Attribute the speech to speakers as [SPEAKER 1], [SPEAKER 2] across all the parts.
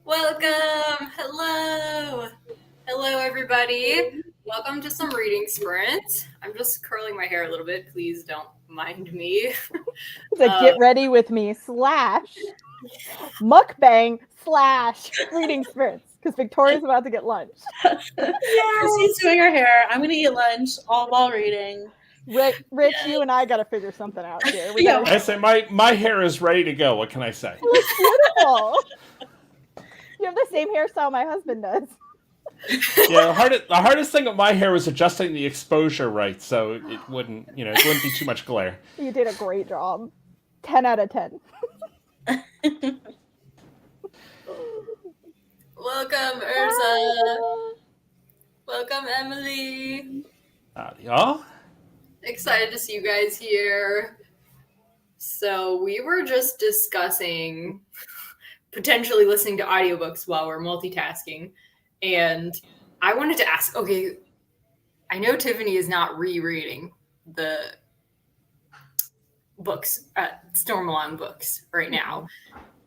[SPEAKER 1] Welcome! Hello! Hello, everybody. Welcome to some reading sprints. I'm just curling my hair a little bit. Please don't mind me.
[SPEAKER 2] It's a get ready with me / mukbang / reading sprints because Victoria's about to get lunch.
[SPEAKER 3] Chrissy's doing her hair. I'm going to eat lunch all while reading.
[SPEAKER 2] Rich, you and I got to figure something out here.
[SPEAKER 4] I say my hair is ready to go. What can I say?
[SPEAKER 2] It looks beautiful. You have the same hairstyle my husband does.
[SPEAKER 4] Yeah, the hardest thing with my hair was adjusting the exposure right, so it wouldn't be too much glare.
[SPEAKER 2] You did a great job. 10 out of 10.
[SPEAKER 1] Welcome, Urza. Welcome, Emily.
[SPEAKER 4] Y'all?
[SPEAKER 1] Excited to see you guys here. So we were just discussing potentially listening to audiobooks while we're multitasking. And I wanted to ask, okay, I know Tiffany is not rereading the books at Stormalong Books right now,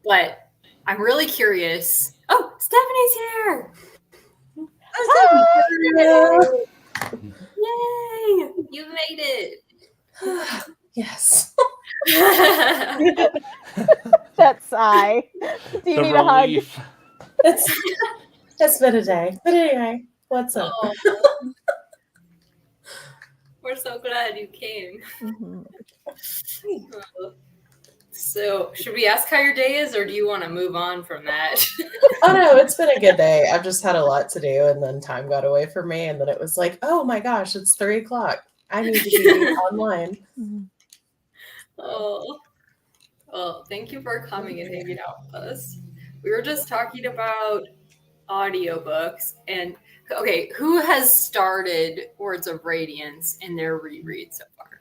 [SPEAKER 1] but I'm really curious. Oh, Stephanie's here!
[SPEAKER 3] Oh,
[SPEAKER 1] Yay! You made it!
[SPEAKER 3] Yes.
[SPEAKER 2] That sigh. Do you need a hug?
[SPEAKER 3] It's been a day. But anyway, what's up?
[SPEAKER 1] Oh. We're so glad you came.
[SPEAKER 2] Mm-hmm.
[SPEAKER 1] So, should we ask how your day is, or do you want to move on from that?
[SPEAKER 3] Oh no, it's been a good day. I've just had a lot to do, and then time got away from me, and then it was like, oh my gosh, it's 3:00. I need to be online.
[SPEAKER 1] Oh, well, thank you for coming and hanging out with us. We were just talking about audiobooks, and okay, who has started Words of Radiance in their reread so far?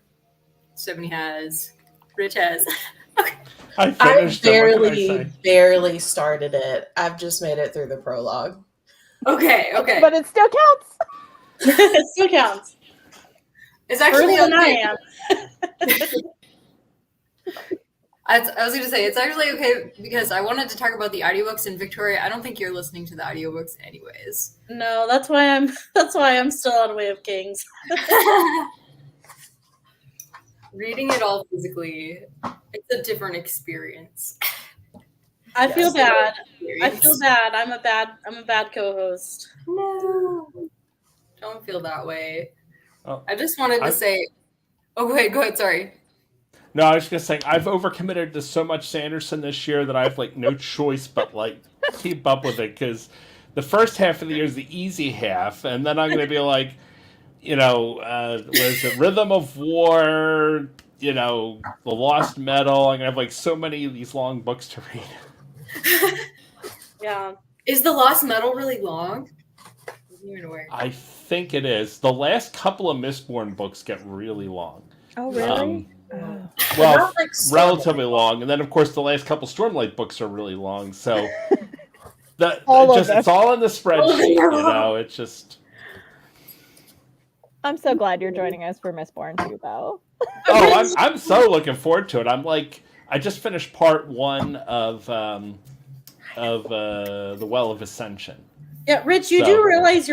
[SPEAKER 1] Stephanie has. Rich has. Okay.
[SPEAKER 4] I
[SPEAKER 3] barely started it. I've just made it through the prologue.
[SPEAKER 1] Okay.
[SPEAKER 2] But it still counts.
[SPEAKER 3] It still counts.
[SPEAKER 1] It's actually
[SPEAKER 3] Further than
[SPEAKER 1] okay.
[SPEAKER 3] I am.
[SPEAKER 1] I was going to say, it's actually okay because I wanted to talk about the audiobooks, and Victoria, I don't think you're listening to the audiobooks anyways.
[SPEAKER 3] No, that's why I'm still on Way of Kings.
[SPEAKER 1] Reading it all physically, it's a different experience.
[SPEAKER 3] I feel bad. I'm a bad co-host.
[SPEAKER 1] No. Don't feel that way.
[SPEAKER 4] Oh,
[SPEAKER 1] I just wanted to say, oh, wait, go ahead, sorry.
[SPEAKER 4] No, I was just saying I've overcommitted to so much Sanderson this year that I have no choice but keep up with it, because the first half of the year is the easy half, and then I'm going to be what is it, Rhythm of War, The Lost Metal. I'm going to have so many of these long books to read.
[SPEAKER 3] Yeah.
[SPEAKER 1] Is The Lost Metal really long? I wasn't even aware.
[SPEAKER 4] I think it is. The last couple of Mistborn books get really long.
[SPEAKER 2] Oh, really?
[SPEAKER 4] Well, relatively long, and then of course the last couple Stormlight books are really long. So it's all in the spreadsheet. It's just.
[SPEAKER 2] I'm so glad you're joining us for Mistborn too, though.
[SPEAKER 4] Oh, I'm so looking forward to it. I just finished part 1 of the Well of Ascension.
[SPEAKER 3] Yeah, Rich, you do realize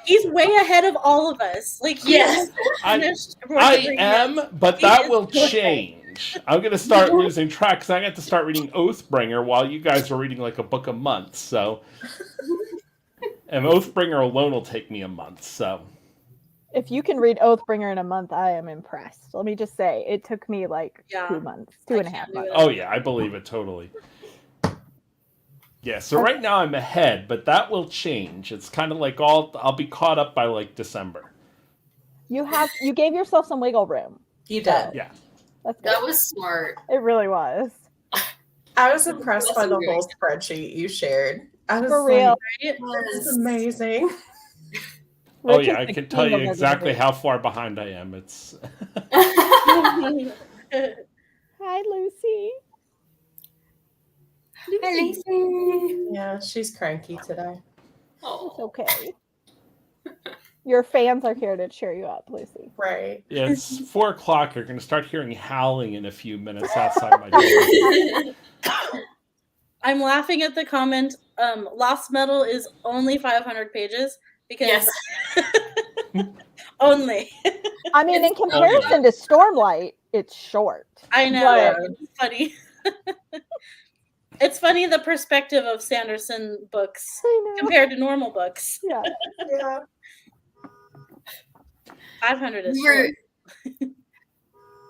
[SPEAKER 3] he's way ahead of all of us. Yes.
[SPEAKER 4] I am, but that will change. I'm going to start losing track because I got to start reading Oathbringer while you guys are reading a book a month. So, and Oathbringer alone will take me a month. So,
[SPEAKER 2] if you can read Oathbringer in a month, I am impressed. Let me just say, it took me 2 months, 2.5 months.
[SPEAKER 4] Oh yeah, I believe it totally. Yeah, so right now I'm ahead, but that will change. It's kind of I'll be caught up by December. You
[SPEAKER 2] gave yourself some wiggle room.
[SPEAKER 3] You did.
[SPEAKER 4] Yeah.
[SPEAKER 1] That was smart.
[SPEAKER 2] It really was.
[SPEAKER 3] I was impressed by the whole spreadsheet you shared. I was
[SPEAKER 2] for real.
[SPEAKER 3] This is amazing.
[SPEAKER 4] Oh yeah, I can tell you exactly how far behind I am. It's.
[SPEAKER 2] Hi, Lucy.
[SPEAKER 1] Hi, Lucy.
[SPEAKER 3] Yeah, she's cranky today.
[SPEAKER 1] Oh,
[SPEAKER 2] it's okay. Your fans are here to cheer you up, Lucy.
[SPEAKER 3] Right.
[SPEAKER 4] Yeah, it's 4:00. You're going to start hearing howling in a few minutes outside my door.
[SPEAKER 5] I'm laughing at the comment. Lost Metal is only 500 pages because only.
[SPEAKER 2] I mean, in comparison to Stormlight, it's short.
[SPEAKER 5] I know. It's funny. It's funny the perspective of Sanderson books compared to normal books.
[SPEAKER 2] Yeah.
[SPEAKER 5] 500 is short.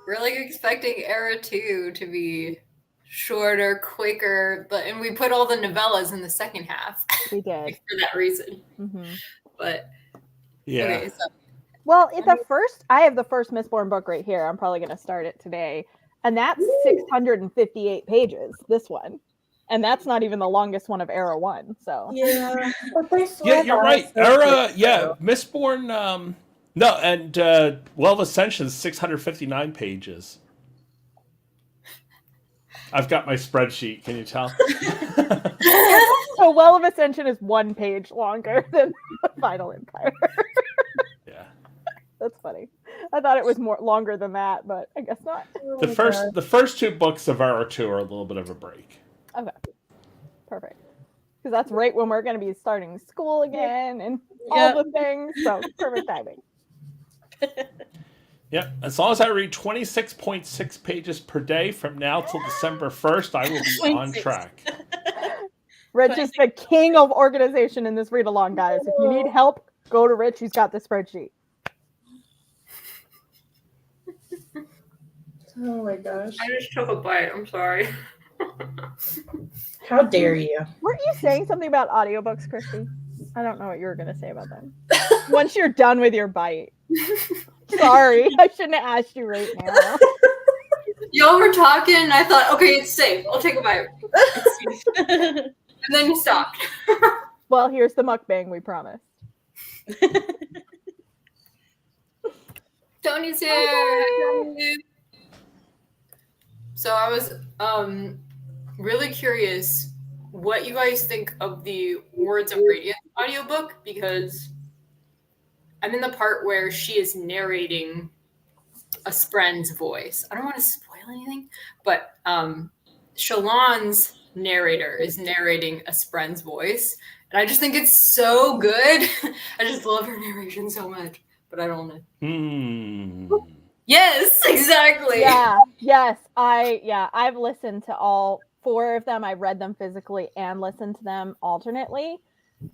[SPEAKER 1] We're like expecting Era 2 to be shorter, quicker, and we put all the novellas in the second half.
[SPEAKER 2] We did.
[SPEAKER 1] Like, for that reason.
[SPEAKER 2] Mm-hmm.
[SPEAKER 1] But
[SPEAKER 4] yeah.
[SPEAKER 1] Okay, so.
[SPEAKER 2] Well, I have the first Mistborn book right here. I'm probably going to start it today. And that's 658 pages, this one. And that's not even the longest one of Era 1. So
[SPEAKER 3] yeah,
[SPEAKER 4] you're right. Era, Mistborn. No, and Well of Ascension is 659 pages. I've got my spreadsheet. Can you tell?
[SPEAKER 2] So Well of Ascension is 1 page longer than Final Empire.
[SPEAKER 4] Yeah,
[SPEAKER 2] that's funny. I thought it was longer than that, but I guess not.
[SPEAKER 4] The first 2 books of Era 2 are a little bit of a break.
[SPEAKER 2] Okay, perfect. Because that's right when we're going to be starting school again and all the things. So perfect timing.
[SPEAKER 4] Yep. As long as I read 26.6 pages per day from now till December 1st, I will be on track.
[SPEAKER 2] Rich is the king of organization in this read along, guys. If you need help, go to Rich. He's got the spreadsheet.
[SPEAKER 3] Oh my gosh.
[SPEAKER 1] I just took a bite. I'm sorry.
[SPEAKER 3] How dare you?
[SPEAKER 2] Weren't you saying something about audiobooks, Christy? I don't know what you were going to say about them. Once you're done with your bite. Sorry, I shouldn't have asked you right now.
[SPEAKER 1] Y'all were talking, and I thought, okay, it's safe. I'll take a bite. And then you stopped.
[SPEAKER 2] Well, here's the mukbang we promised.
[SPEAKER 1] Tony's here. So I was really curious what you guys think of the Words of Radiance audiobook, because I'm in the part where she is narrating a Spren's voice. I don't want to spoil anything, but Shallan's narrator is narrating a Spren's voice, and I just think it's so good. I just love her narration so much, but I don't know. Yes, exactly.
[SPEAKER 2] Yeah, yes. I've listened to all 4 of them. I read them physically and listened to them alternately.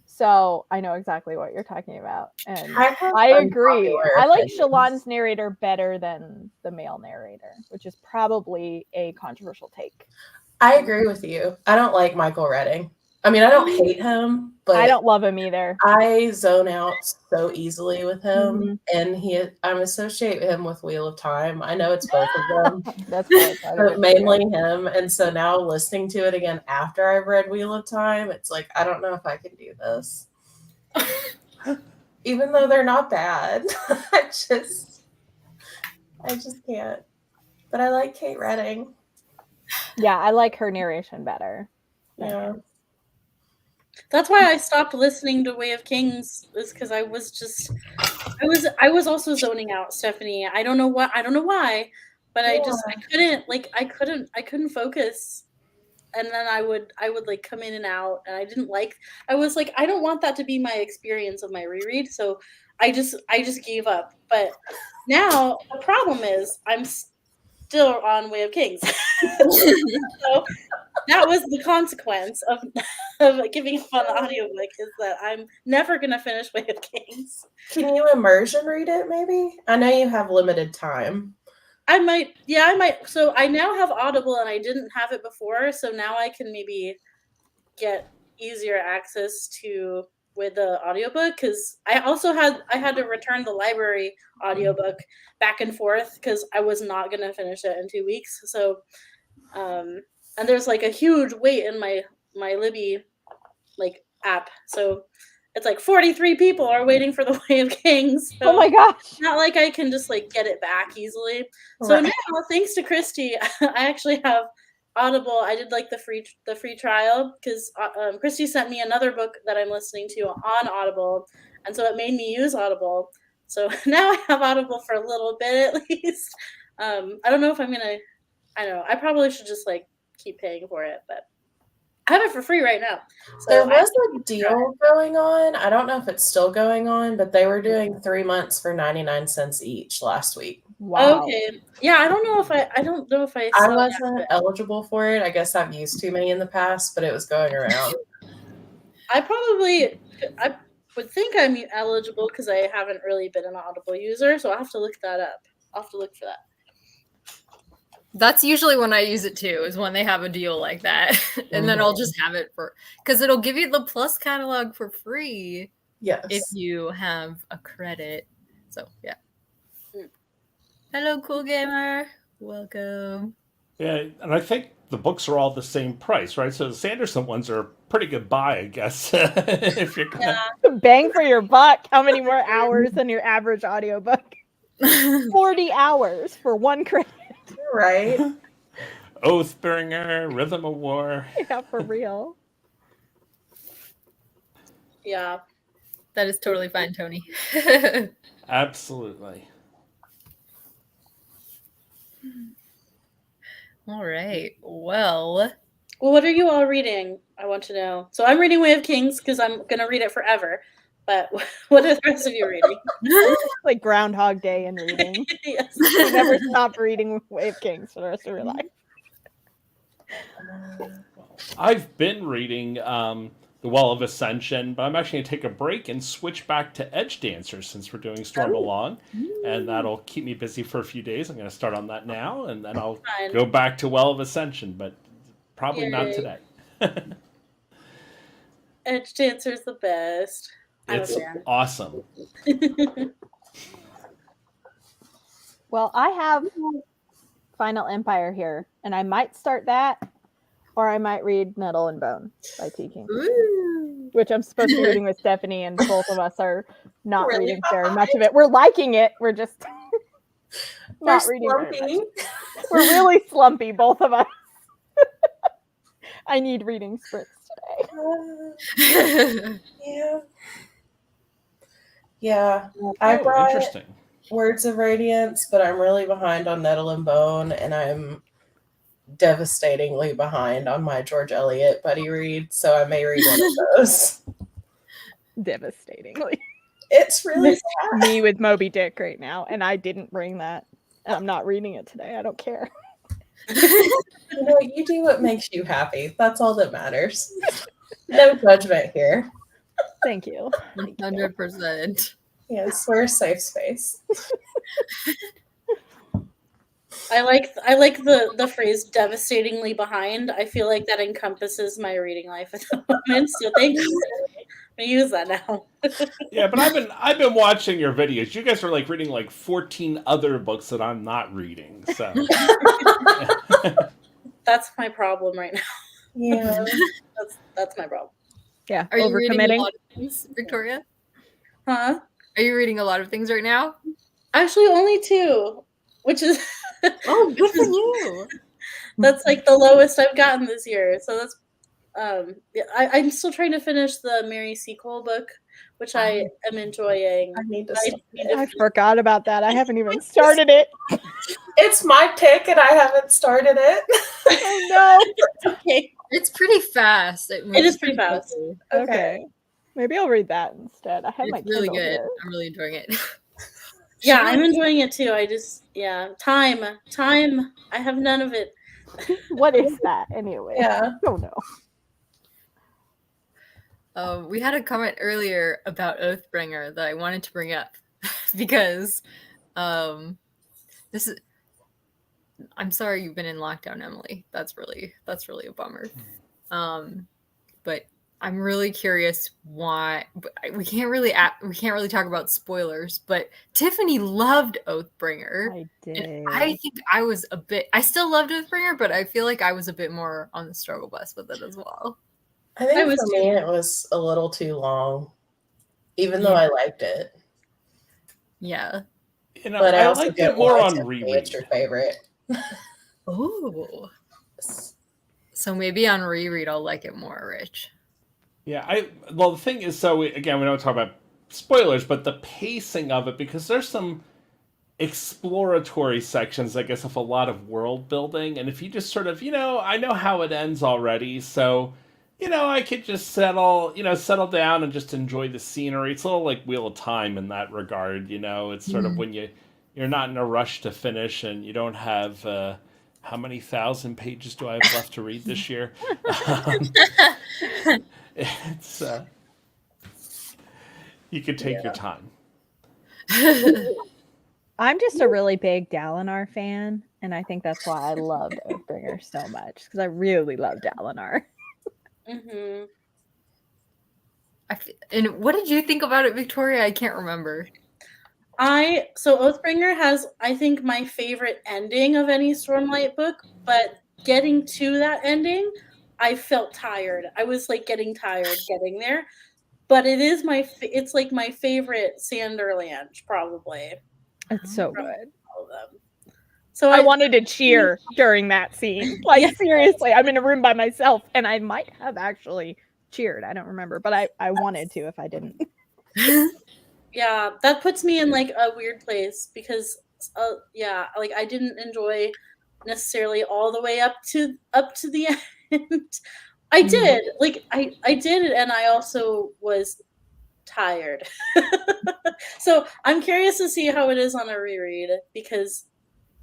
[SPEAKER 2] So I know exactly what you're talking about. And I agree. I like Shallan's narrator better than the male narrator, which is probably a controversial take.
[SPEAKER 3] I agree with you. I don't like Michael Redding. I mean, I don't hate him, but
[SPEAKER 2] I don't love him either.
[SPEAKER 3] I zone out so easily with him, and I'm associate him with Wheel of Time. I know it's both of them.
[SPEAKER 2] That's right.
[SPEAKER 3] But mainly him. And so now listening to it again after I've read Wheel of Time, it's like, I don't know if I can do this. Even though they're not bad. I just can't. But I like Kate Redding.
[SPEAKER 2] Yeah, I like her narration better.
[SPEAKER 3] Yeah.
[SPEAKER 5] That's why I stopped listening to Way of Kings, is because I was also zoning out, Stephanie. I don't know why, but I couldn't focus. And then I would like come in and out, and I was like, I don't want that to be my experience of my reread, so I just gave up. But now the problem is I'm still on Way of Kings. So that was the consequence of giving up on the audiobook, is that I'm never going to finish Way of Kings.
[SPEAKER 3] Can you immersion read it, maybe? I know you have limited time.
[SPEAKER 5] I might. So I now have Audible, and I didn't have it before, so now I can maybe get easier access to with the audiobook, because I had to return the library audiobook back and forth because I was not going to finish it in 2 weeks. So and there's like a huge wait in my Libby like app, so it's like 43 people are waiting for the Way of Kings. So
[SPEAKER 2] oh my gosh!
[SPEAKER 5] Not like I can just like get it back easily. So now, thanks to Christy, I actually have Audible. I did like the free trial because Christy sent me another book that I'm listening to on Audible, and so it made me use Audible. So now I have Audible for a little bit at least. I don't know if I'm gonna. I know I probably should just like keep paying for it, but I have it for free right now. So
[SPEAKER 3] there was a deal going on. I don't know if it's still going on, but they were doing 3 months for 99 cents each last week.
[SPEAKER 2] Wow.
[SPEAKER 5] Okay. Yeah, I don't know if I
[SPEAKER 3] I
[SPEAKER 5] saw
[SPEAKER 3] wasn't
[SPEAKER 5] that,
[SPEAKER 3] eligible for it. I guess I've used too many in the past, but it was going around.
[SPEAKER 5] I would think I'm eligible because I haven't really been an Audible user, so I'll have to look that up. I'll have to look for that.
[SPEAKER 1] That's usually when I use it too, is when they have a deal like that. And then I'll just have it because it'll give you the Plus catalog for free.
[SPEAKER 3] Yes.
[SPEAKER 1] If you have a credit. So, yeah. Hello, Cool Gamer. Welcome.
[SPEAKER 4] Yeah, and I think the books are all the same price, right? So the Sanderson ones are a pretty good buy, I guess. If you're gonna...
[SPEAKER 2] Bang for your buck. How many more hours than your average audiobook? 40 hours for 1 credit.
[SPEAKER 3] Right.
[SPEAKER 4] Oathbringer, Rhythm of War.
[SPEAKER 2] Yeah, for real.
[SPEAKER 5] Yeah.
[SPEAKER 1] That is totally fine, Tony.
[SPEAKER 4] Absolutely.
[SPEAKER 1] All right. Well,
[SPEAKER 5] what are you all reading? I want to know. So I'm reading Way of Kings because I'm going to read it forever. But what are the rest of you reading?
[SPEAKER 2] Like Groundhog Day and reading.
[SPEAKER 5] Yes.
[SPEAKER 2] You never stop reading Way of Kings for the rest of your life.
[SPEAKER 4] I've been reading The Well of Ascension, but I'm actually going to take a break and switch back to Edge Dancers since we're doing Storm Along, and that'll keep me busy for a few days. I'm going to start on that now, and then I'll go back to Well of Ascension, but probably not today.
[SPEAKER 5] Edge Dancer's the best.
[SPEAKER 4] It's awesome.
[SPEAKER 2] Well, I have Final Empire here, and I might start that, or I might read Nettle and Bone by T. King, which I'm supposed to be reading with Stephanie, and both of us are not reading very much of it. We're liking it. We're just not reading very much. We're really slumpy, both of us. I need reading sprints today.
[SPEAKER 3] Yeah. I brought
[SPEAKER 4] interesting.
[SPEAKER 3] Words of Radiance, but I'm really behind on Nettle and Bone, and I'm devastatingly behind on my George Eliot buddy read, so I may read one of those.
[SPEAKER 2] Devastatingly.
[SPEAKER 3] It's really sad.
[SPEAKER 2] Me with Moby Dick right now, and I didn't bring that. And I'm not reading it today. I don't care.
[SPEAKER 3] You do what makes you happy. That's all that matters. No judgment here.
[SPEAKER 2] Thank you.
[SPEAKER 1] 100%.
[SPEAKER 3] Yes, we're a safe space.
[SPEAKER 5] I like the phrase devastatingly behind. I feel like that encompasses my reading life at the moment. So thank you. I use that now.
[SPEAKER 4] Yeah, but I've been watching your videos. You guys are like reading like 14 other books that I'm not reading. So
[SPEAKER 5] that's my problem right now.
[SPEAKER 3] Yeah.
[SPEAKER 5] That's my problem.
[SPEAKER 2] Yeah.
[SPEAKER 1] Are you reading a
[SPEAKER 2] overcommitting?
[SPEAKER 1] lot of things, Victoria?
[SPEAKER 5] Huh?
[SPEAKER 1] Are you reading a lot of things right now?
[SPEAKER 5] Actually, only 2, which is
[SPEAKER 1] Oh, good for you.
[SPEAKER 5] that's like the lowest I've gotten this year. So that's I'm still trying to finish the Mary Sequel book, which I am enjoying.
[SPEAKER 3] I need to
[SPEAKER 2] I forgot about that. I haven't even started it.
[SPEAKER 3] It's my pick, and I haven't started it.
[SPEAKER 2] Oh no.
[SPEAKER 5] Okay.
[SPEAKER 1] It's pretty fast.
[SPEAKER 5] It is pretty fast.
[SPEAKER 2] Okay. Maybe I'll read that instead. I have my
[SPEAKER 1] It's really
[SPEAKER 2] Kindle
[SPEAKER 1] good.
[SPEAKER 2] here.
[SPEAKER 1] I'm really enjoying it.
[SPEAKER 5] Yeah, I'm enjoying it too. I just time. I have none of it.
[SPEAKER 2] What is that anyway?
[SPEAKER 3] Yeah.
[SPEAKER 2] Oh no.
[SPEAKER 1] We had a comment earlier about Oathbringer that I wanted to bring up because this is. I'm sorry you've been in lockdown, Emily. That's really a bummer. But I'm really curious why. But we can't really talk about spoilers. But Tiffany loved Oathbringer.
[SPEAKER 2] I did.
[SPEAKER 1] And I think I was a bit. I still loved Oathbringer, but I feel like I was a bit more on the struggle bus with it as well.
[SPEAKER 3] I think for me it was a little too long, even though I liked it.
[SPEAKER 1] Yeah.
[SPEAKER 3] But I also
[SPEAKER 4] liked it more on reread.
[SPEAKER 3] What's your favorite?
[SPEAKER 1] Oh. So maybe on reread I'll like it more, Rich.
[SPEAKER 4] Yeah, well the thing is, so again, we don't talk about spoilers, but the pacing of it, because there's some exploratory sections, I guess, of a lot of world building, and if you just sort of, I know how it ends already, so I could just settle down and just enjoy the scenery. It's a little like Wheel of Time in that regard. It's sort of when you're not in a rush to finish and you don't have how many thousand pages do I have left to read this year? It's you could take your time.
[SPEAKER 2] I'm just a really big Dalinar fan, and I think that's why I loved Oathbringer so much, because I really love Dalinar.
[SPEAKER 5] Mm-hmm.
[SPEAKER 1] And what did you think about it, Victoria? I can't remember.
[SPEAKER 5] So Oathbringer has, I think, my favorite ending of any Stormlight book, but getting to that ending, I felt tired. I was like getting tired getting there, but it is it's like my favorite Sanderland, probably.
[SPEAKER 2] It's so good.
[SPEAKER 5] All of them. So
[SPEAKER 2] I wanted to cheer during that scene. Like, seriously, I'm in a room by myself, and I might have actually cheered. I don't remember, but I wanted to if I didn't.
[SPEAKER 5] Yeah, that puts me in like a weird place because like I didn't enjoy necessarily all the way up to the end. I did. Like I did it, and I also was tired. So I'm curious to see how it is on a reread, because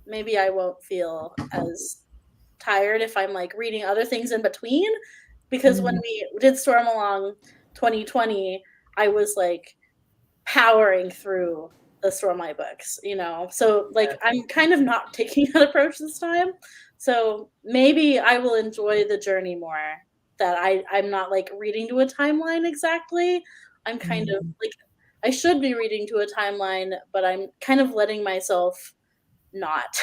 [SPEAKER 5] maybe I won't feel as tired if I'm like reading other things in between, because when we did Storm Along 2020, I was like powering through the Stormlight books, so like I'm kind of not taking that approach this time, so maybe I will enjoy the journey more, that I'm not like reading to a timeline exactly. I'm kind of like, I should be reading to a timeline, but I'm kind of letting myself not.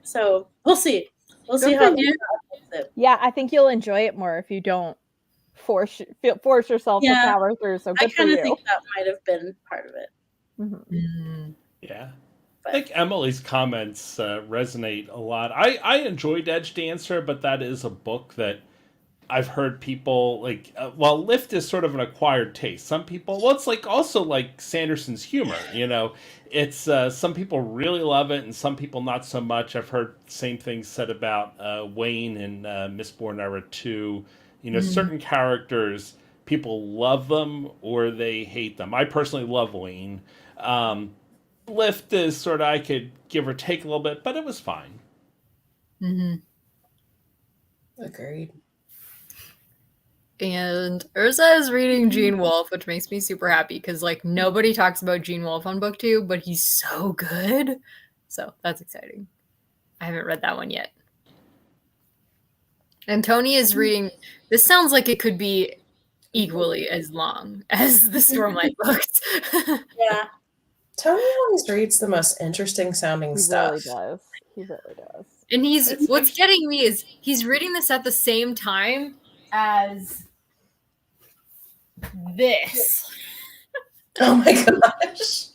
[SPEAKER 5] So we'll see how it.
[SPEAKER 2] Yeah, I think you'll enjoy it more if you don't force yourself to power through. So good for you. I
[SPEAKER 5] think that might have been part of it.
[SPEAKER 2] Mm-hmm.
[SPEAKER 4] Yeah. I think Emily's comments resonate a lot. I enjoyed Edge Dancer, but that is a book that I've heard people like. Lift is sort of an acquired taste. Some people, it's like also like Sanderson's humor. It's some people really love it, and some people not so much. I've heard the same things said about Wayne in Mistborn Era 2. Certain characters, people love them or they hate them. I personally love Wayne. Lift is sort of, I could give or take a little bit, but it was fine.
[SPEAKER 3] Agreed.
[SPEAKER 1] And Urza is reading Gene Wolfe, which makes me super happy because like nobody talks about Gene Wolfe on book 2, but he's so good. So that's exciting. I haven't read that one yet. And Tony is reading. This sounds like it could be equally as long as the Stormlight books.
[SPEAKER 5] Yeah.
[SPEAKER 3] Tony always reads the most interesting sounding stuff.
[SPEAKER 2] He really does.
[SPEAKER 1] And what's getting me is he's reading this at the same time as this.
[SPEAKER 3] Oh my gosh.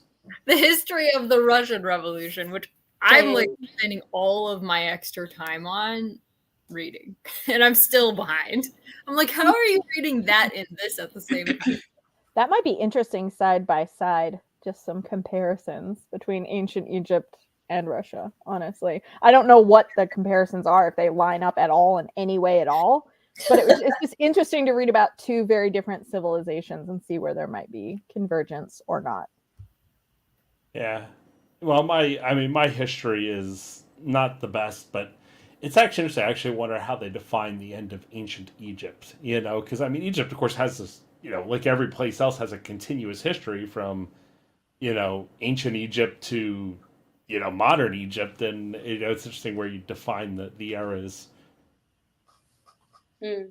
[SPEAKER 1] The history of the Russian Revolution, which I'm like spending all of my extra time on reading. And I'm still behind. I'm like, how are you reading that and this at the same time?
[SPEAKER 2] That might be interesting side by side. Just some comparisons between ancient Egypt and Russia, honestly. I don't know what the comparisons are, if they line up at all in any way at all. But it's just interesting to read about two very different civilizations and see where there might be convergence or not.
[SPEAKER 4] Yeah. Well, my history is not the best, but it's actually interesting. I actually wonder how they define the end of ancient Egypt, because Egypt, of course, has this, like every place else, has a continuous history from, ancient Egypt to, modern Egypt. And, it's interesting where you define the eras.
[SPEAKER 1] Yes.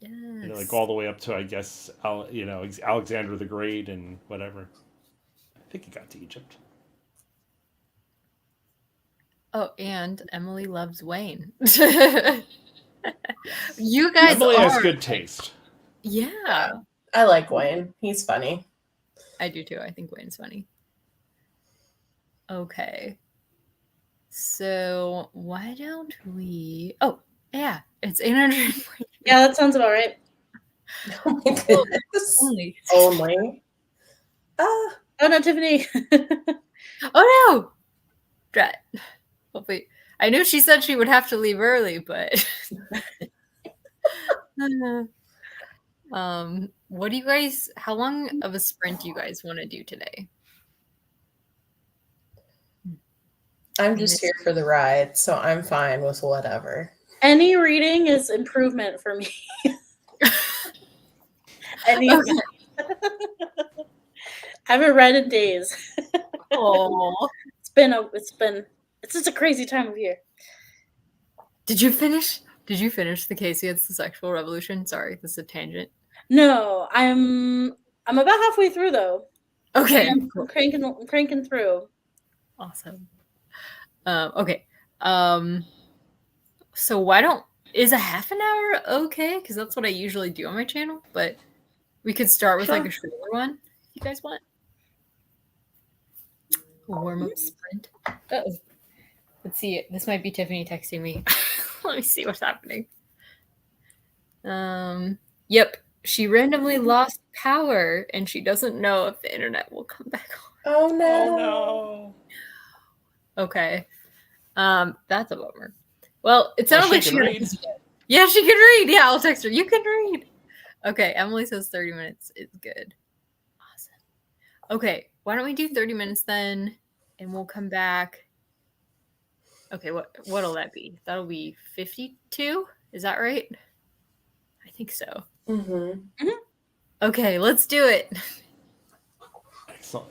[SPEAKER 4] Like all the way up to, I guess, Alexander the Great and whatever. I think he got to Egypt.
[SPEAKER 1] Oh, and Emily loves Wayne. You guys
[SPEAKER 4] Emily has good taste.
[SPEAKER 1] Yeah.
[SPEAKER 3] I like Wayne. He's funny.
[SPEAKER 1] I do too. I think Wayne's funny. Okay. So why don't we... Oh, yeah. It's 800.
[SPEAKER 5] Yeah, that sounds about right.
[SPEAKER 3] Oh my goodness. Only.
[SPEAKER 5] Oh no, Tiffany.
[SPEAKER 1] Oh no. Drat. Hopefully. I knew she said she would have to leave early, but What do you guys? How long of a sprint do you guys want to do today?
[SPEAKER 3] I'm just here for the ride, so I'm fine with whatever.
[SPEAKER 5] Any reading is improvement for me. Any.
[SPEAKER 1] Okay.
[SPEAKER 5] I haven't read in days.
[SPEAKER 1] Oh,
[SPEAKER 5] It's just a crazy time of year.
[SPEAKER 1] did you finish the case against the sexual revolution? Sorry, this is a tangent.
[SPEAKER 5] No, I'm about halfway through though.
[SPEAKER 1] Okay,
[SPEAKER 5] I'm cranking through.
[SPEAKER 1] awesome. Okay. So is a half an hour okay? Because that's what I usually do on my channel. But we could start with like a shorter one if you guys want. A warm up sprint. Uh-oh. Let's see. This might be Tiffany texting me. Let me see what's happening. Yep. She randomly lost power and she doesn't know if the internet will come back on.
[SPEAKER 3] Oh no.
[SPEAKER 4] Oh no.
[SPEAKER 1] Okay. That's a bummer. Well, it sounds like
[SPEAKER 4] she can read.
[SPEAKER 1] Yeah, she can read. Yeah, I'll text her. You can read. Okay, Emily says 30 minutes is good. Awesome. Okay, why don't we do 30 minutes then, and we'll come back. Okay, what'll that be? That'll be 52? Is that right? I think so.
[SPEAKER 3] Mm-hmm.
[SPEAKER 1] Okay, let's do it.
[SPEAKER 4] Excellent.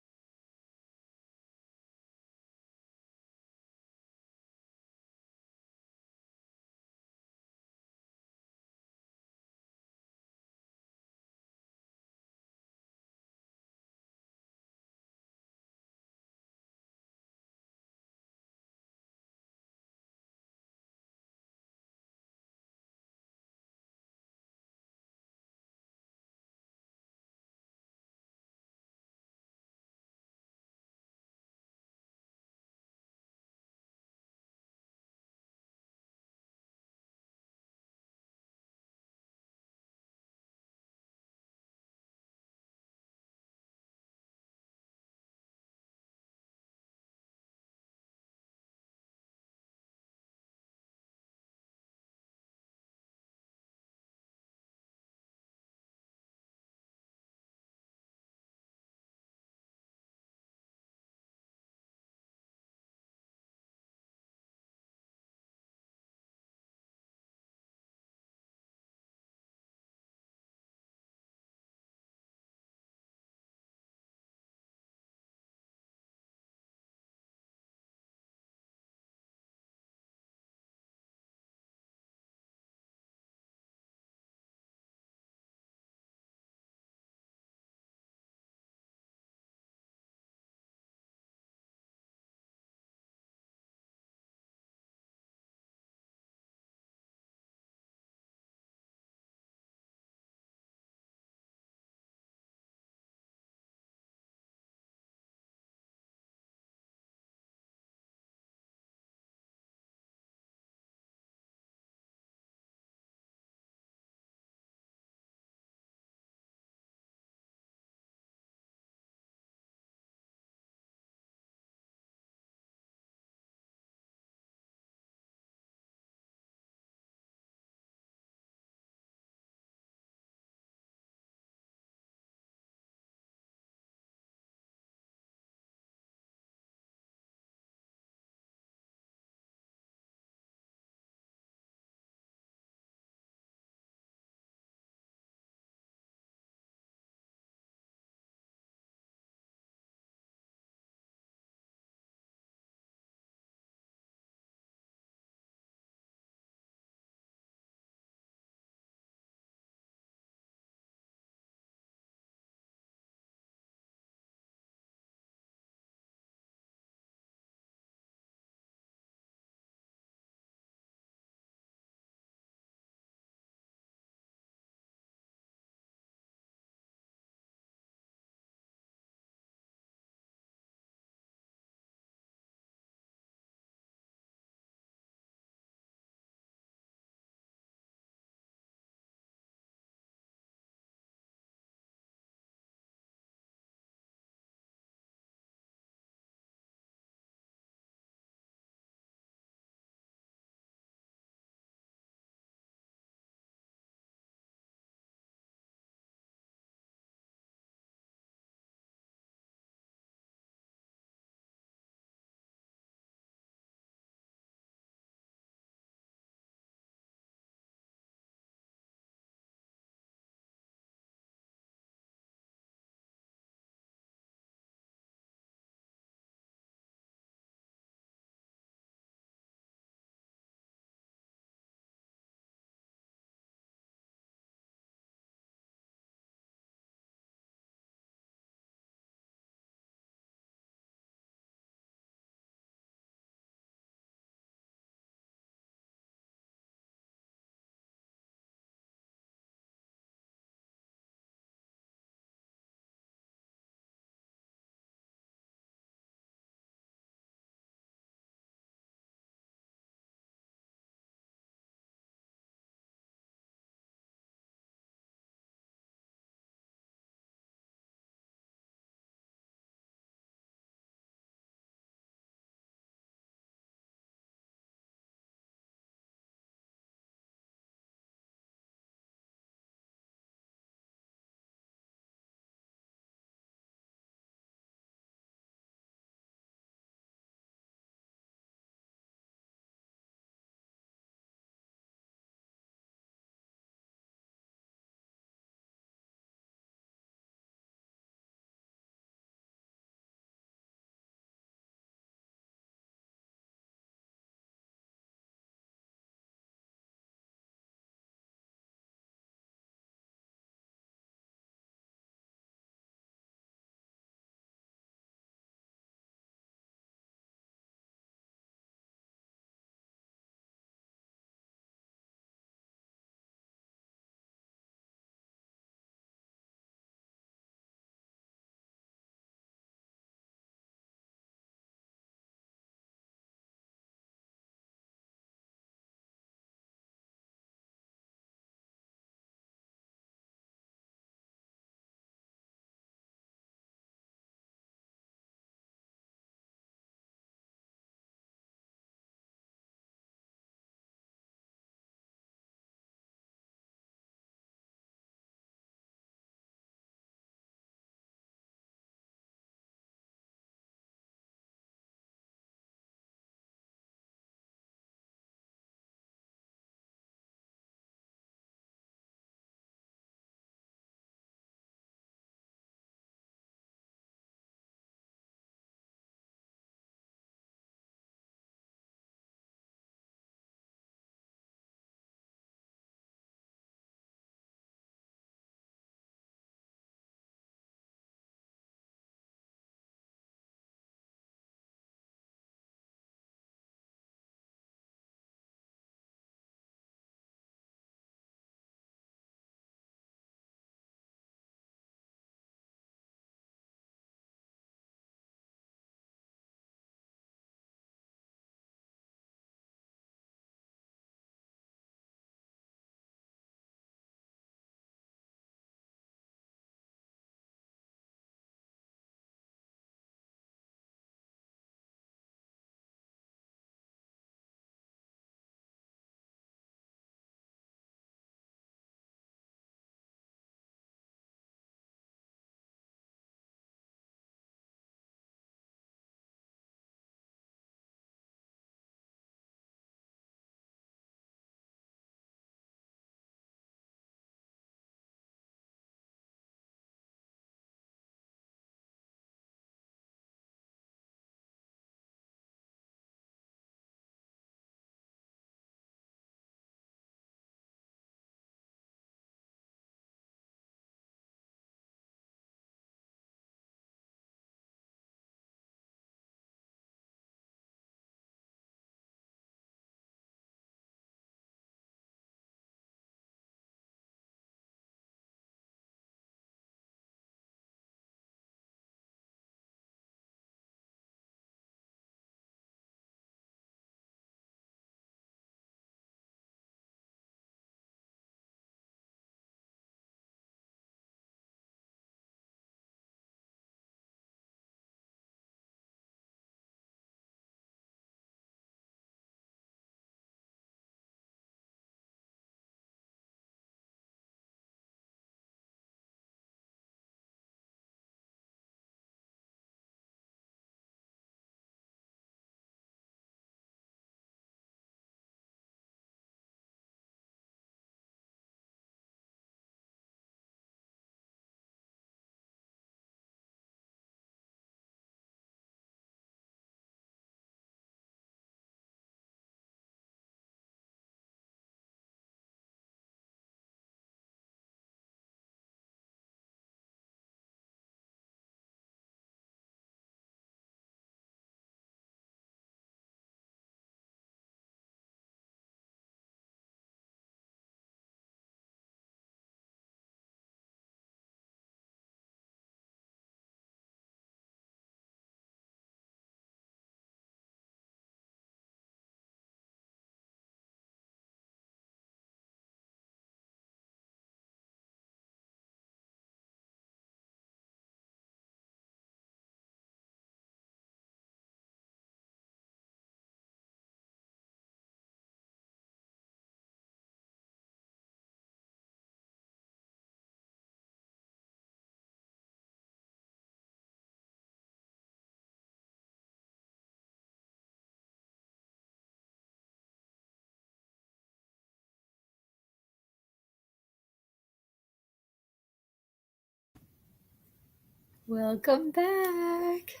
[SPEAKER 1] Welcome back.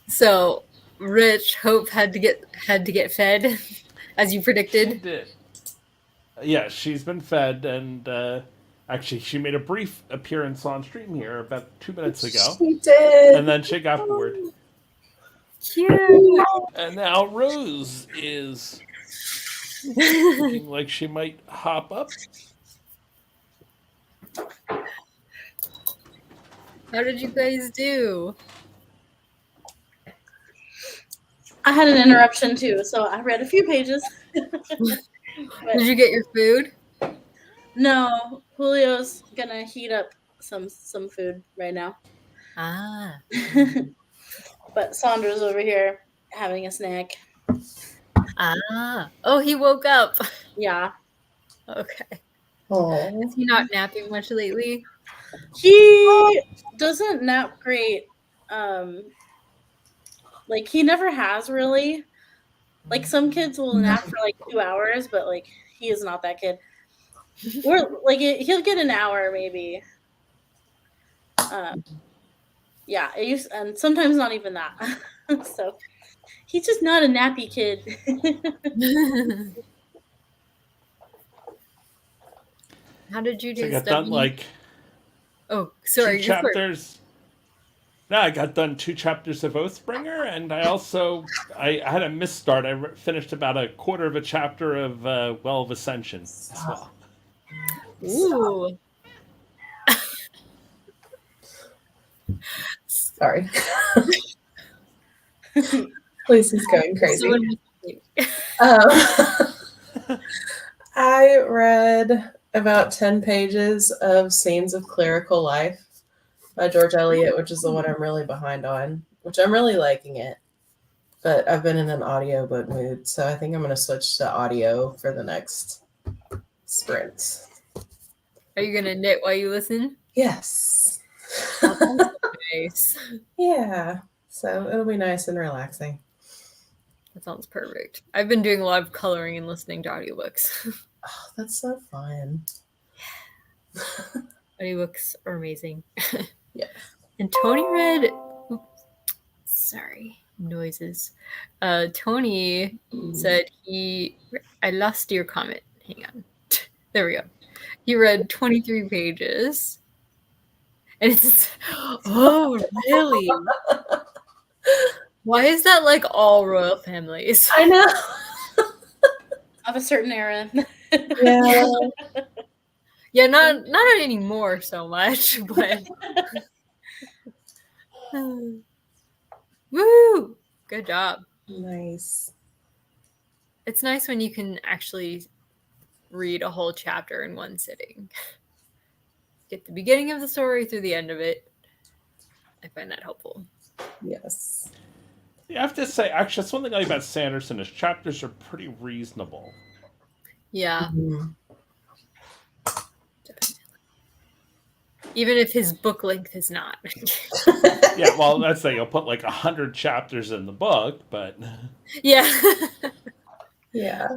[SPEAKER 1] So, Rich, Hope had to get fed, as you predicted.
[SPEAKER 4] She did. Yeah, she's been fed, and actually, she made a brief appearance on stream here about 2 minutes ago.
[SPEAKER 3] She did.
[SPEAKER 4] And then she got bored.
[SPEAKER 1] Cute.
[SPEAKER 4] And now Rose is looking like she might hop up.
[SPEAKER 1] How did you guys do?
[SPEAKER 5] I had an interruption too, so I read a few pages.
[SPEAKER 1] Did you get your food?
[SPEAKER 5] No, Julio's gonna heat up some food right now.
[SPEAKER 1] Ah.
[SPEAKER 5] But Sandra's over here having a snack.
[SPEAKER 1] Ah. Oh, he woke up.
[SPEAKER 5] Yeah.
[SPEAKER 1] Okay.
[SPEAKER 3] Oh.
[SPEAKER 1] Is he not napping much lately?
[SPEAKER 5] He doesn't nap great. Like he never has really. Like some kids will nap for like 2 hours, but like he is not that kid. Or like he'll get an hour maybe. Yeah, and sometimes not even that. So he's just not a nappy kid.
[SPEAKER 1] How did you do?
[SPEAKER 4] So I got done like
[SPEAKER 1] oh, sorry,
[SPEAKER 4] 2 chapters. No, I got done 2 chapters of Oathbringer, and I had a misstart. I finished about a quarter of a chapter of Well of Ascension as well.
[SPEAKER 1] Ooh.
[SPEAKER 3] Sorry. Lucy's going crazy. I read about 10 pages of Scenes of Clerical Life by George Eliot, which is the one I'm really behind on, which I'm really liking it. But I've been in an audiobook mood, so I think I'm going to switch to audio for the next sprint.
[SPEAKER 1] Are you going to knit while you listen?
[SPEAKER 3] Yes.
[SPEAKER 1] Nice.
[SPEAKER 3] Yeah. So it'll be nice and relaxing.
[SPEAKER 1] That sounds perfect. I've been doing a lot of coloring and listening to audiobooks.
[SPEAKER 3] Oh, that's so fun.
[SPEAKER 1] Audiobooks are amazing.
[SPEAKER 3] Yeah.
[SPEAKER 1] And Tony read... Oops, sorry. Noises. Tony said I lost your comment. Hang on. There we go. He read 23 pages. And it's... Oh, really? Why is that like all royal families?
[SPEAKER 3] I know.
[SPEAKER 5] Of a certain era.
[SPEAKER 3] Yeah.
[SPEAKER 1] Yeah, not anymore so much, but... Woo! Good job.
[SPEAKER 3] Nice.
[SPEAKER 1] It's nice when you can actually read a whole chapter in one sitting. Get the beginning of the story through the end of it. I find that helpful.
[SPEAKER 3] Yes.
[SPEAKER 4] Yeah, I have to say, actually, that's one thing I like about Sanderson. His chapters are pretty reasonable.
[SPEAKER 1] Yeah.
[SPEAKER 3] Mm-hmm.
[SPEAKER 1] Even if his book length is not.
[SPEAKER 4] Yeah, well, that's like you'll put like 100 chapters in the book, but
[SPEAKER 1] yeah.
[SPEAKER 3] Yeah.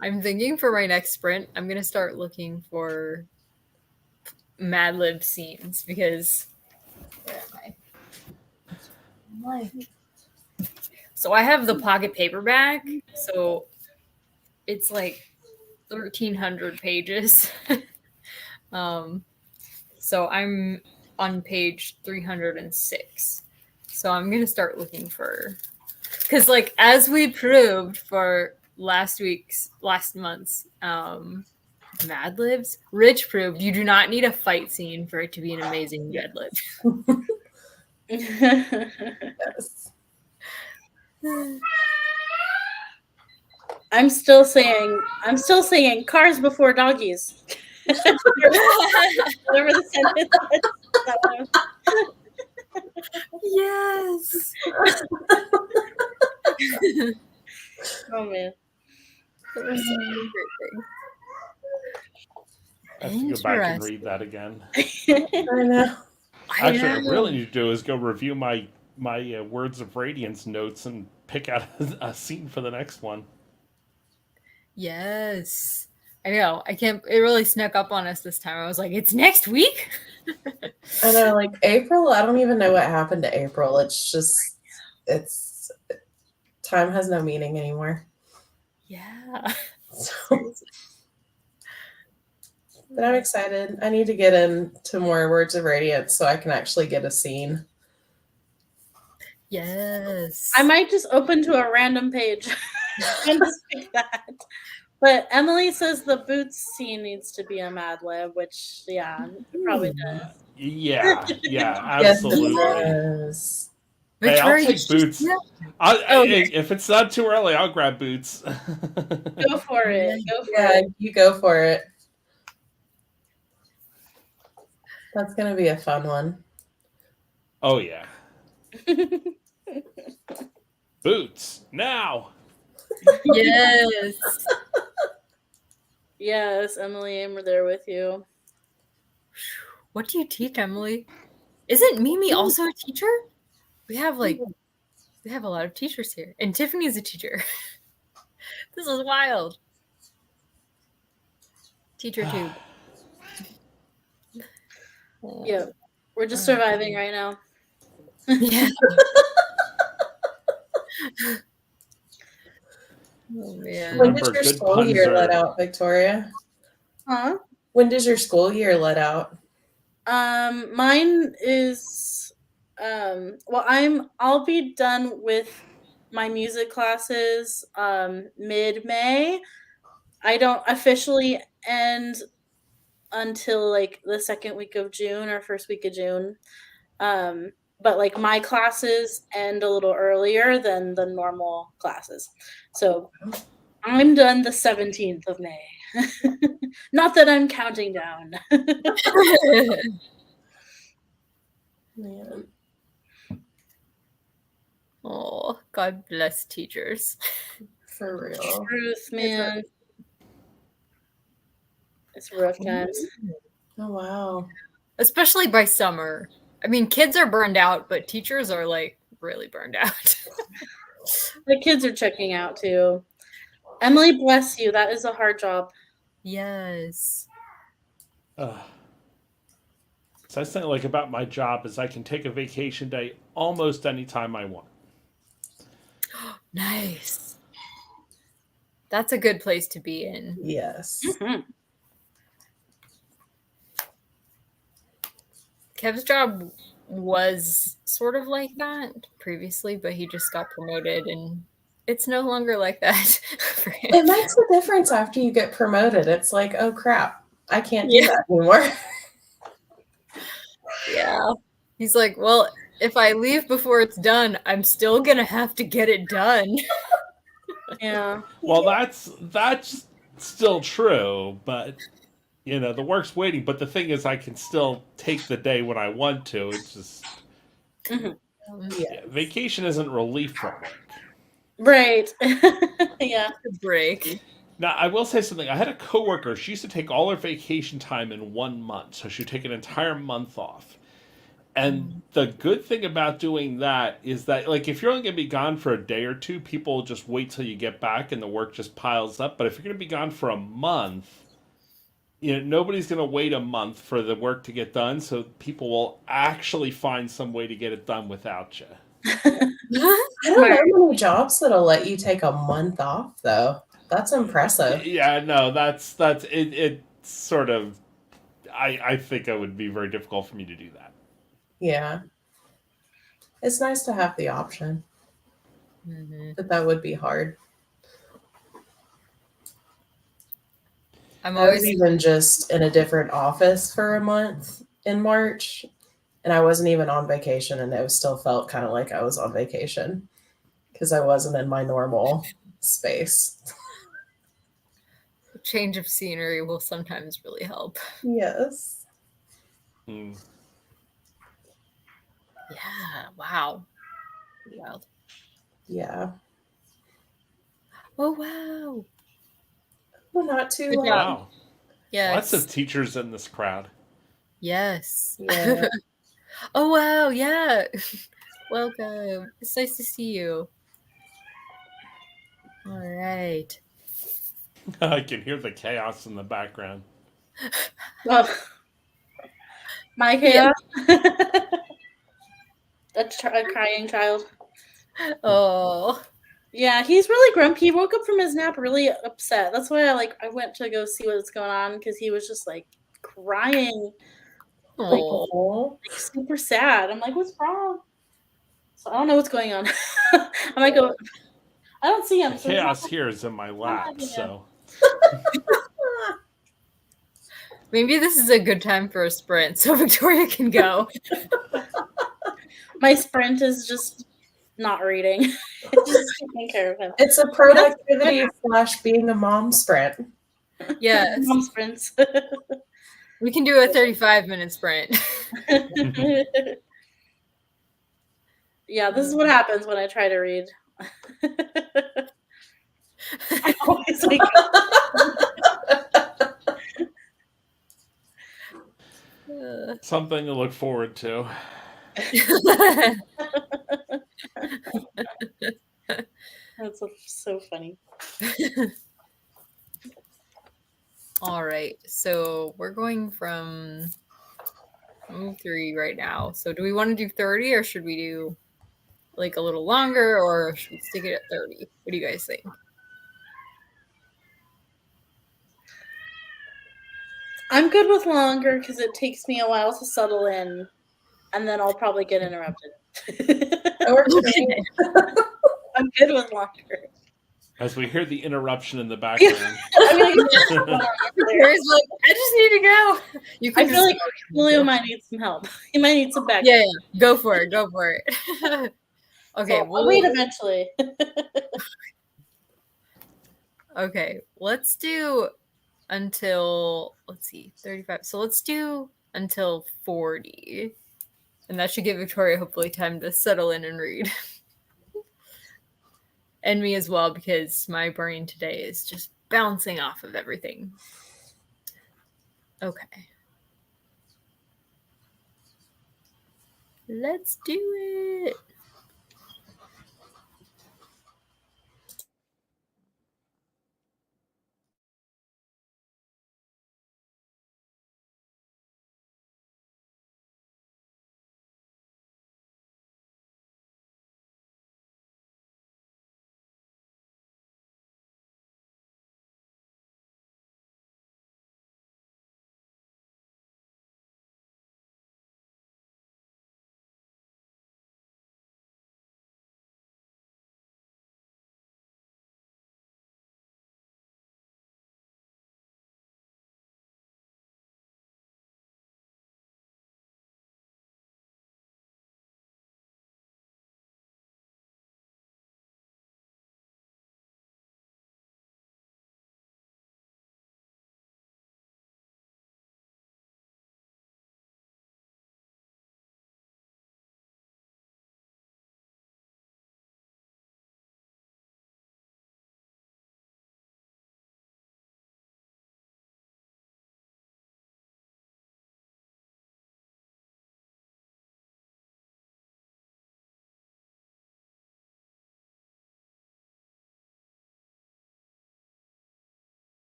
[SPEAKER 1] I'm thinking for my next sprint, I'm gonna start looking for Mad Lib scenes because where am I? So I have the pocket paperback, so it's like 1,300 pages. So I'm on page 306. So I'm gonna start looking for, because like as we proved for last month's Mad Libs, Rich proved you do not need a fight scene for it to be an amazing Mad Lib.
[SPEAKER 3] Yes.
[SPEAKER 5] I'm still saying cars before doggies. Whatever the sentence is.
[SPEAKER 1] Yes.
[SPEAKER 5] Oh man.
[SPEAKER 1] That was such a great thing.
[SPEAKER 4] I have to go back and read that again.
[SPEAKER 3] I know.
[SPEAKER 4] Actually, what I really need to do is go review my Words of Radiance notes and pick out a scene for the next one.
[SPEAKER 1] Yes. I know. I can't. It really snuck up on us this time. I was like, it's next week.
[SPEAKER 3] I know, like April. I don't even know what happened to April. It's just, time has no meaning anymore.
[SPEAKER 1] Yeah.
[SPEAKER 3] So, but I'm excited. I need to get into more Words of Radiance so I can actually get a scene.
[SPEAKER 1] Yes.
[SPEAKER 5] I might just open to a random page and just pick that. But Emily says the boots scene needs to be a Mad Lib, which, yeah, it probably does.
[SPEAKER 4] Yeah, absolutely.
[SPEAKER 3] Yes.
[SPEAKER 4] Hey, I'll take boots. If it's not too early, I'll grab boots.
[SPEAKER 5] Go for it.
[SPEAKER 3] You go for it. That's going to be a fun one.
[SPEAKER 4] Oh, yeah. Boots, now!
[SPEAKER 1] Yes.
[SPEAKER 5] Yes, Emily, I'm there with you.
[SPEAKER 1] What do you teach, Emily? Isn't Mimi also a teacher? We have a lot of teachers here. And Tiffany's a teacher. This is wild. Teacher tube.
[SPEAKER 5] Yeah. We're just surviving right now.
[SPEAKER 1] Yeah. Oh, man.
[SPEAKER 3] When does your school year let out, Victoria?
[SPEAKER 5] Huh?
[SPEAKER 3] When does your school year let out?
[SPEAKER 5] Mine is I'll be done with my music classes mid-May. I don't officially end until like the second week of June or first week of June. But like my classes end a little earlier than the normal classes. So I'm done the 17th of May. Not that I'm counting down.
[SPEAKER 3] Man.
[SPEAKER 1] Oh, God bless teachers.
[SPEAKER 3] For real.
[SPEAKER 5] Truth, man. It's rough times.
[SPEAKER 3] Oh, wow.
[SPEAKER 1] Especially by summer. I mean, kids are burned out, but teachers are like really burned out.
[SPEAKER 5] The kids are checking out too. Emily, bless you. That is a hard job.
[SPEAKER 1] Yes.
[SPEAKER 4] So I think like about my job is I can take a vacation day almost anytime I want.
[SPEAKER 1] Nice. That's a good place to be in.
[SPEAKER 3] Yes.
[SPEAKER 5] Mm-hmm.
[SPEAKER 1] Kev's job was sort of like that previously, but he just got promoted and it's no longer like that for him.
[SPEAKER 3] It makes a difference after you get promoted. It's like, oh crap, I can't do that anymore.
[SPEAKER 1] Yeah. He's like, well, if I leave before it's done, I'm still going to have to get it done.
[SPEAKER 5] Yeah.
[SPEAKER 4] Well, that's still true, but you know, the work's waiting. But the thing is, I can still take the day when I want to. It's just vacation isn't relief from work.
[SPEAKER 5] Right. Yeah.
[SPEAKER 1] Break.
[SPEAKER 4] Now, I will say something. I had a coworker. She used to take all her vacation time in 1 month, so she'd take an entire month off. And the good thing about doing that is that, like, if you're only going to be gone for a day or two, people just wait till you get back and the work just piles up. But if you're going to be gone for a month, you know, nobody's going to wait a month for the work to get done. So people will actually find some way to get it done without you.
[SPEAKER 3] I don't know many jobs that'll let you take a month off, though. That's impressive.
[SPEAKER 4] Yeah, no, that's it. It sort of, I think it would be very difficult for me to do that.
[SPEAKER 3] Yeah. It's nice to have the option. But that would be hard. I was even just in a different office for a month in March, and I wasn't even on vacation, and it still felt kind of like I was on vacation because I wasn't in my normal space.
[SPEAKER 1] A change of scenery will sometimes really help.
[SPEAKER 3] Yes.
[SPEAKER 1] Yeah. Wow. Wild.
[SPEAKER 3] Yeah.
[SPEAKER 1] Oh, wow.
[SPEAKER 3] Well, not too long.
[SPEAKER 4] Wow.
[SPEAKER 1] Yes.
[SPEAKER 4] Lots of teachers in this crowd.
[SPEAKER 1] Yes.
[SPEAKER 3] Yeah.
[SPEAKER 1] Oh, wow. Yeah. Welcome. It's nice to see you. All right.
[SPEAKER 4] I can hear the chaos in the background.
[SPEAKER 5] Oh, my chaos. A crying child.
[SPEAKER 1] Oh.
[SPEAKER 5] Yeah, he's really grumpy. He woke up from his nap really upset. That's why I went to go see what's going on because he was just like crying,
[SPEAKER 1] Oh.
[SPEAKER 5] like super sad. I'm like, what's wrong? So I don't know what's going on. I might go. I don't see him.
[SPEAKER 4] The
[SPEAKER 5] So it's
[SPEAKER 4] chaos
[SPEAKER 5] not,
[SPEAKER 4] here is in my lap,
[SPEAKER 5] yeah.
[SPEAKER 4] so.
[SPEAKER 1] Maybe this is a good time for a sprint so Victoria can go.
[SPEAKER 5] My sprint is just not reading. Just taking care of him.
[SPEAKER 3] It's a productivity / being a mom sprint.
[SPEAKER 1] Yes.
[SPEAKER 5] Mom sprints.
[SPEAKER 1] We can do a 35-minute sprint.
[SPEAKER 5] Yeah, this is what happens when I try to read. I always like
[SPEAKER 4] Something to look forward to.
[SPEAKER 5] That's so funny.
[SPEAKER 1] All right, so we're going from 3 right now. So do we want to do 30 or should we do like a little longer or should we stick it at 30? What do you guys think?
[SPEAKER 5] I'm good with longer because it takes me a while to settle in, and then I'll probably get interrupted.
[SPEAKER 3] Okay.
[SPEAKER 5] I'm good with longer.
[SPEAKER 4] As we hear the interruption in the background.
[SPEAKER 1] Like, I just need to go. You
[SPEAKER 5] I feel like Julio might need some help. He might need some backup.
[SPEAKER 1] Yeah, go for it. Go for it. Okay,
[SPEAKER 5] so I'll wait eventually.
[SPEAKER 1] Okay, let's do until, let's see, 35. So let's do until 40. And that should give Victoria hopefully time to settle in and read. And me as well, because my brain today is just bouncing off of everything. Okay. Let's do it.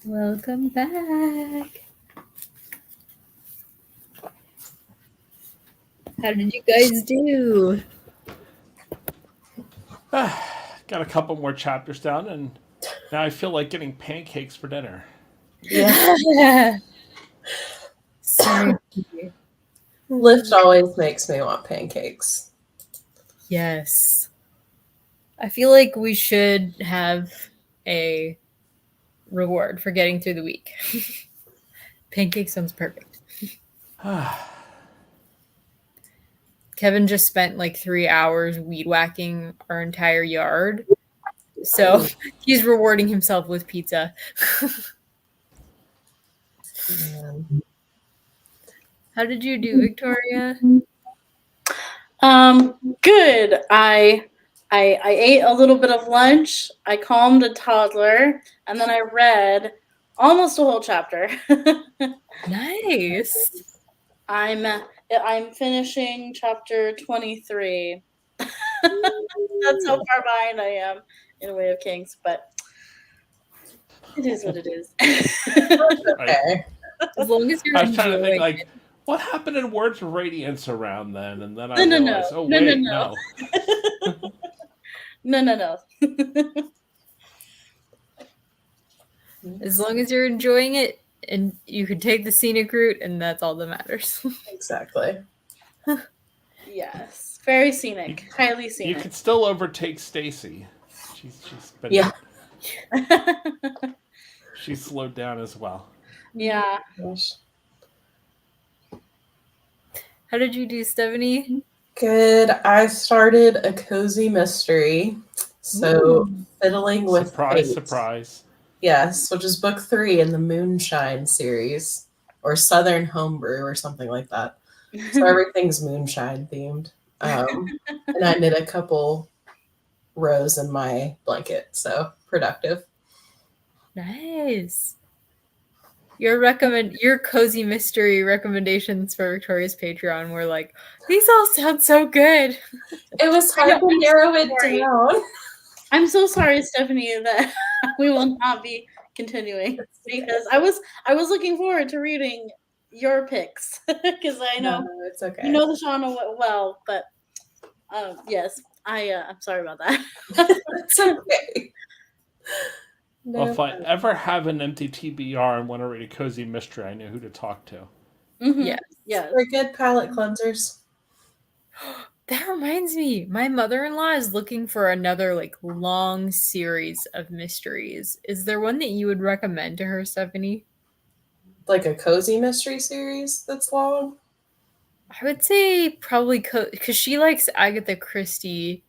[SPEAKER 1] Welcome back. How did you guys do?
[SPEAKER 4] Got a couple more chapters down, and now I feel like getting pancakes for dinner.
[SPEAKER 3] Yeah.
[SPEAKER 1] Sorry.
[SPEAKER 3] Lyft always makes me want pancakes.
[SPEAKER 1] Yes. I feel like we should have a reward for getting through the week. Pancake sounds perfect. Kevin just spent like 3 hours weed whacking our entire yard. So he's rewarding himself with pizza. How did you do, Victoria?
[SPEAKER 5] Good. I ate a little bit of lunch. I calmed a toddler, and then I read almost a whole chapter.
[SPEAKER 1] Nice.
[SPEAKER 5] I'm finishing chapter 23. That's how far behind I am in Way of Kings, but it is what it is.
[SPEAKER 3] Okay.
[SPEAKER 1] As long as you're
[SPEAKER 4] I was trying to think,
[SPEAKER 1] enjoying
[SPEAKER 4] like,
[SPEAKER 1] it.
[SPEAKER 4] what happened in Words of Radiance around then? And then I
[SPEAKER 5] No.
[SPEAKER 4] realized, oh, wait, no.
[SPEAKER 5] No.
[SPEAKER 1] As long as you're enjoying it and you can take the scenic route, and that's all that matters.
[SPEAKER 3] Exactly.
[SPEAKER 5] Yes. Very scenic. Highly scenic.
[SPEAKER 4] You could still overtake Stacy. She's been...
[SPEAKER 3] Yeah.
[SPEAKER 4] She's slowed down as well.
[SPEAKER 5] Yeah.
[SPEAKER 3] Gosh.
[SPEAKER 1] How did you do, Stephanie?
[SPEAKER 3] Good. I started a cozy mystery. So fiddling with
[SPEAKER 4] Surprise,
[SPEAKER 3] Fate.
[SPEAKER 4] surprise.
[SPEAKER 3] Yes, which is book 3 in the Moonshine series, or Southern Homebrew, or something like that. So everything's moonshine themed. And I knit a couple rows in my blanket, so productive.
[SPEAKER 1] Nice. Your cozy mystery recommendations for Victoria's Patreon were like, these all sound so good.
[SPEAKER 3] It was hard to narrow it down.
[SPEAKER 5] I'm so sorry, Stephanie, that we will not be continuing because I was looking forward to reading your picks because I know
[SPEAKER 3] it's okay.
[SPEAKER 5] you know the genre well, but yes, I'm sorry about that.
[SPEAKER 3] It's okay.
[SPEAKER 4] Well, if I ever have an empty TBR and want to read a cozy mystery, I know who to talk to.
[SPEAKER 5] Mm-hmm.
[SPEAKER 1] Yes.
[SPEAKER 3] They're good palate cleansers.
[SPEAKER 1] That reminds me, my mother-in-law is looking for another like long series of mysteries. Is there one that you would recommend to her, Stephanie?
[SPEAKER 3] Like a cozy mystery series that's long?
[SPEAKER 1] I would say probably because she likes Agatha Christie,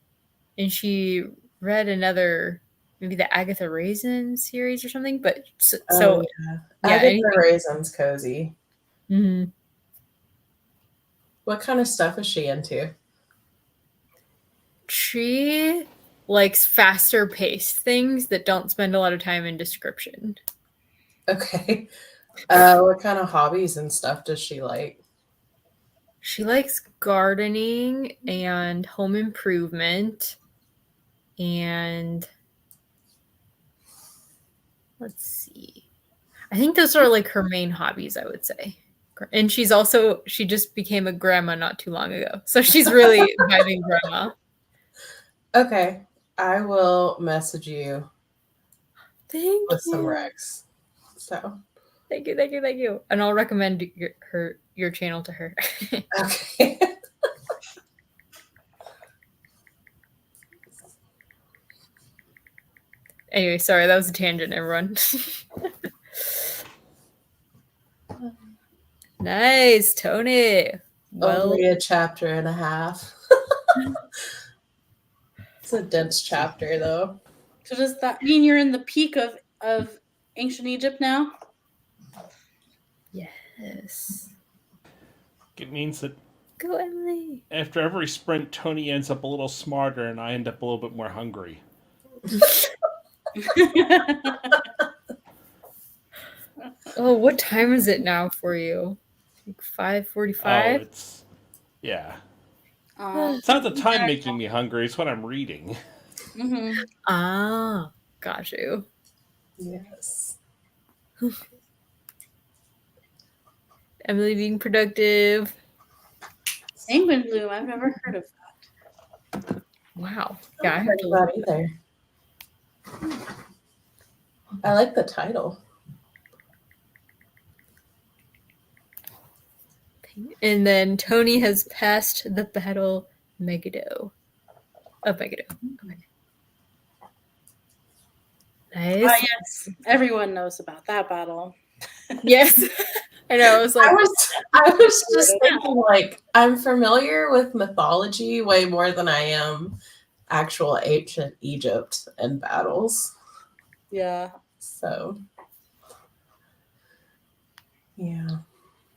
[SPEAKER 1] and she read another, maybe the Agatha Raisin series or something. But so
[SPEAKER 3] yeah,
[SPEAKER 1] yeah,
[SPEAKER 3] Agatha Raisin's cozy.
[SPEAKER 1] Mm-hmm.
[SPEAKER 3] What kind of stuff is she into?
[SPEAKER 1] She likes faster paced things that don't spend a lot of time in description.
[SPEAKER 3] Okay. What kind of hobbies and stuff does she like?
[SPEAKER 1] She likes gardening and home improvement. And let's see. I think those are like her main hobbies, I would say. And she just became a grandma not too long ago. So she's really vibing grandma.
[SPEAKER 3] Okay. I will message you
[SPEAKER 1] Thank
[SPEAKER 3] with
[SPEAKER 1] you.
[SPEAKER 3] some recs. So
[SPEAKER 1] Thank you. And I'll recommend your channel to her.
[SPEAKER 3] okay.
[SPEAKER 1] Anyway, sorry, that was a tangent, everyone. Nice, Tony. Well,
[SPEAKER 3] Only a chapter and a half. It's a dense chapter, though.
[SPEAKER 5] So does that mean you're in the peak of ancient Egypt now?
[SPEAKER 1] Yes.
[SPEAKER 4] It means that
[SPEAKER 1] Go, Emily.
[SPEAKER 4] after every sprint, Tony ends up a little smarter and I end up a little bit more hungry.
[SPEAKER 1] Oh, what time is it now for you? Like 5:45?
[SPEAKER 4] Oh, yeah. It's not the time making me hungry, it's what I'm reading.
[SPEAKER 5] Mm-hmm.
[SPEAKER 1] Ah, got you.
[SPEAKER 3] Yes.
[SPEAKER 1] Emily being productive.
[SPEAKER 5] Sanguine Bloom. I've never heard of that.
[SPEAKER 1] Wow.
[SPEAKER 3] I
[SPEAKER 1] Yeah, I
[SPEAKER 3] haven't
[SPEAKER 1] have
[SPEAKER 3] heard
[SPEAKER 1] to
[SPEAKER 3] of that either. I like the title.
[SPEAKER 1] And then Tony has passed the battle Megiddo. Of Megiddo. Okay. Nice.
[SPEAKER 5] Yes, everyone knows about that battle.
[SPEAKER 1] Yes. I know. I was like,
[SPEAKER 3] I was just thinking, like, I'm familiar with mythology way more than I am actual ancient Egypt and battles.
[SPEAKER 5] Yeah.
[SPEAKER 3] So, yeah.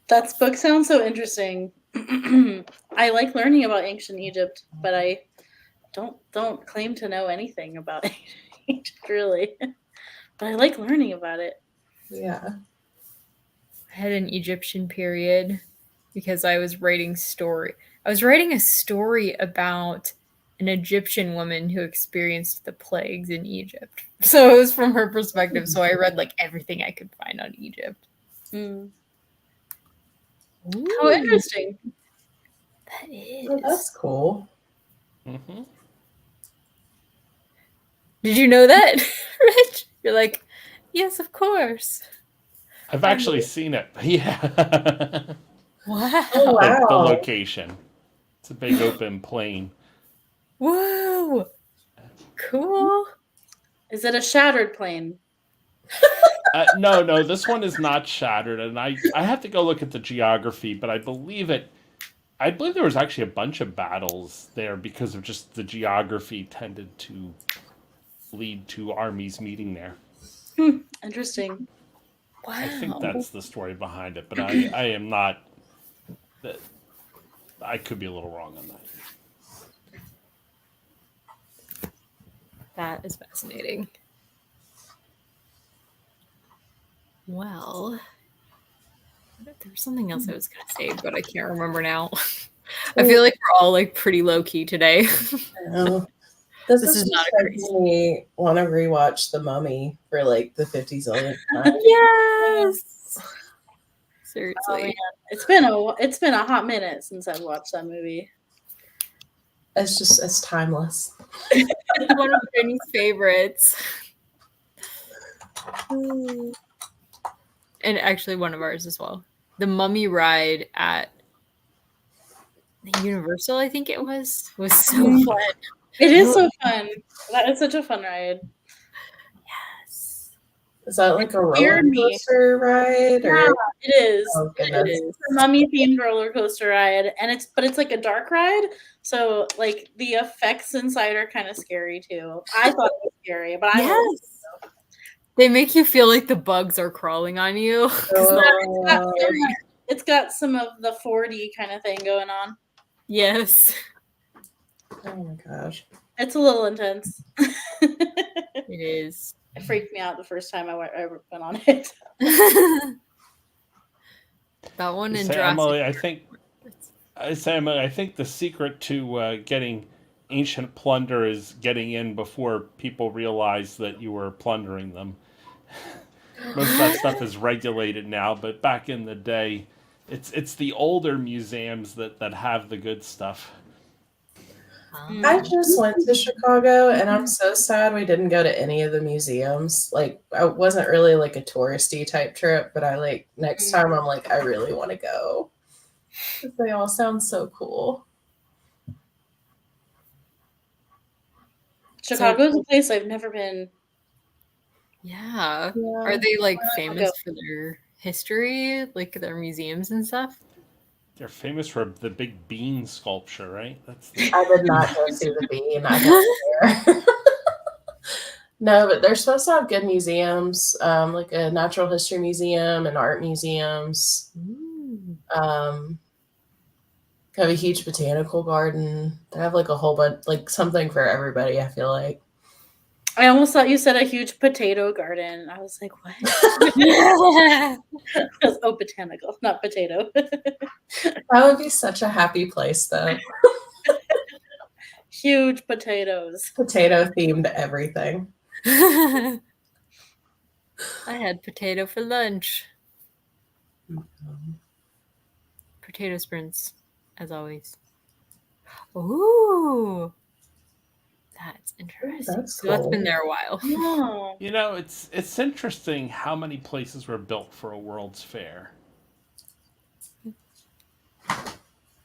[SPEAKER 5] That book sounds so interesting. I like learning about ancient Egypt, but I don't claim to know anything about Egypt, really. But I like learning about it.
[SPEAKER 3] Yeah.
[SPEAKER 1] I had an Egyptian period because I was writing a story about an Egyptian woman who experienced the plagues in Egypt. So it was from her perspective. So I read like everything I could find on Egypt.
[SPEAKER 5] Mm.
[SPEAKER 1] Ooh,
[SPEAKER 5] How interesting.
[SPEAKER 1] that is.
[SPEAKER 3] Oh, that's cool.
[SPEAKER 4] Mm-hmm.
[SPEAKER 1] Did you know that, Rich? You're like, yes, of course.
[SPEAKER 4] I've actually seen it. Yeah.
[SPEAKER 1] Wow.
[SPEAKER 3] Oh, wow.
[SPEAKER 4] The location. It's a big open plain.
[SPEAKER 1] Whoa. Cool.
[SPEAKER 5] Is it a shattered plane?
[SPEAKER 4] No, this one is not shattered, and I have to go look at the geography, but I believe there was actually a bunch of battles there because of just the geography tended to lead to armies meeting there.
[SPEAKER 5] Interesting.
[SPEAKER 1] Wow.
[SPEAKER 4] I think that's the story behind it, but I am not. I could be a little wrong on that.
[SPEAKER 1] That is fascinating. Well, there was something else I was going to say, but I can't remember now. I feel like we're all like pretty low key today.
[SPEAKER 3] This
[SPEAKER 1] is not a crazy.
[SPEAKER 3] making me want to rewatch The Mummy for like the 50 zillionth time.
[SPEAKER 1] Yes. Seriously.
[SPEAKER 5] Oh, man. It's been a hot minute since I've watched that movie.
[SPEAKER 3] It's timeless.
[SPEAKER 1] It's one of Jenny's favorites. And actually one of ours as well. The Mummy ride at Universal, I think it was so fun.
[SPEAKER 5] It is so fun. That is such a fun ride.
[SPEAKER 1] Yes.
[SPEAKER 3] Is that like a roller coaster ride? Or?
[SPEAKER 5] Yeah, it is.
[SPEAKER 3] Oh,
[SPEAKER 5] It is a mummy themed roller coaster ride, and it's like a dark ride. So like the effects inside are kind of scary too. I thought it was scary, but
[SPEAKER 1] they make you feel like the bugs are crawling on you.
[SPEAKER 5] It's got some of the 4D kind of thing going on.
[SPEAKER 1] Yes.
[SPEAKER 3] Oh my gosh.
[SPEAKER 5] It's a little intense.
[SPEAKER 1] It is.
[SPEAKER 5] It freaked me out the first time I went on it.
[SPEAKER 1] That one in
[SPEAKER 4] Emily, I think the secret to getting ancient plunder is getting in before people realize that you were plundering them. Most of that stuff is regulated now, but back in the day, it's the older museums that have the good stuff.
[SPEAKER 3] I just went to Chicago, and I'm so sad we didn't go to any of the museums. Like, I wasn't really like a touristy type trip, but next time I'm like, I really want to go. They all sound so cool.
[SPEAKER 5] Chicago's a place I've never been.
[SPEAKER 1] Yeah. Are they like famous for their history, like their museums and stuff?
[SPEAKER 4] They're famous for the big bean sculpture, right?
[SPEAKER 3] I did not go see the bean. I don't care. No, but they're supposed to have good museums, like a natural history museum and art museums. Have a huge botanical garden. They have like a whole bunch, like something for everybody, I feel like.
[SPEAKER 5] I almost thought you said a huge potato garden. I was like, what? Oh, botanical, not potato.
[SPEAKER 3] That would be such a happy place, though.
[SPEAKER 5] Huge potatoes.
[SPEAKER 3] Potato themed everything.
[SPEAKER 1] I had potato for lunch. Potato sprints, as always. Ooh, that's interesting.
[SPEAKER 3] That's
[SPEAKER 1] So that's been
[SPEAKER 3] cool.
[SPEAKER 1] there a while.
[SPEAKER 5] Oh.
[SPEAKER 4] You know, it's interesting how many places were built for a World's Fair.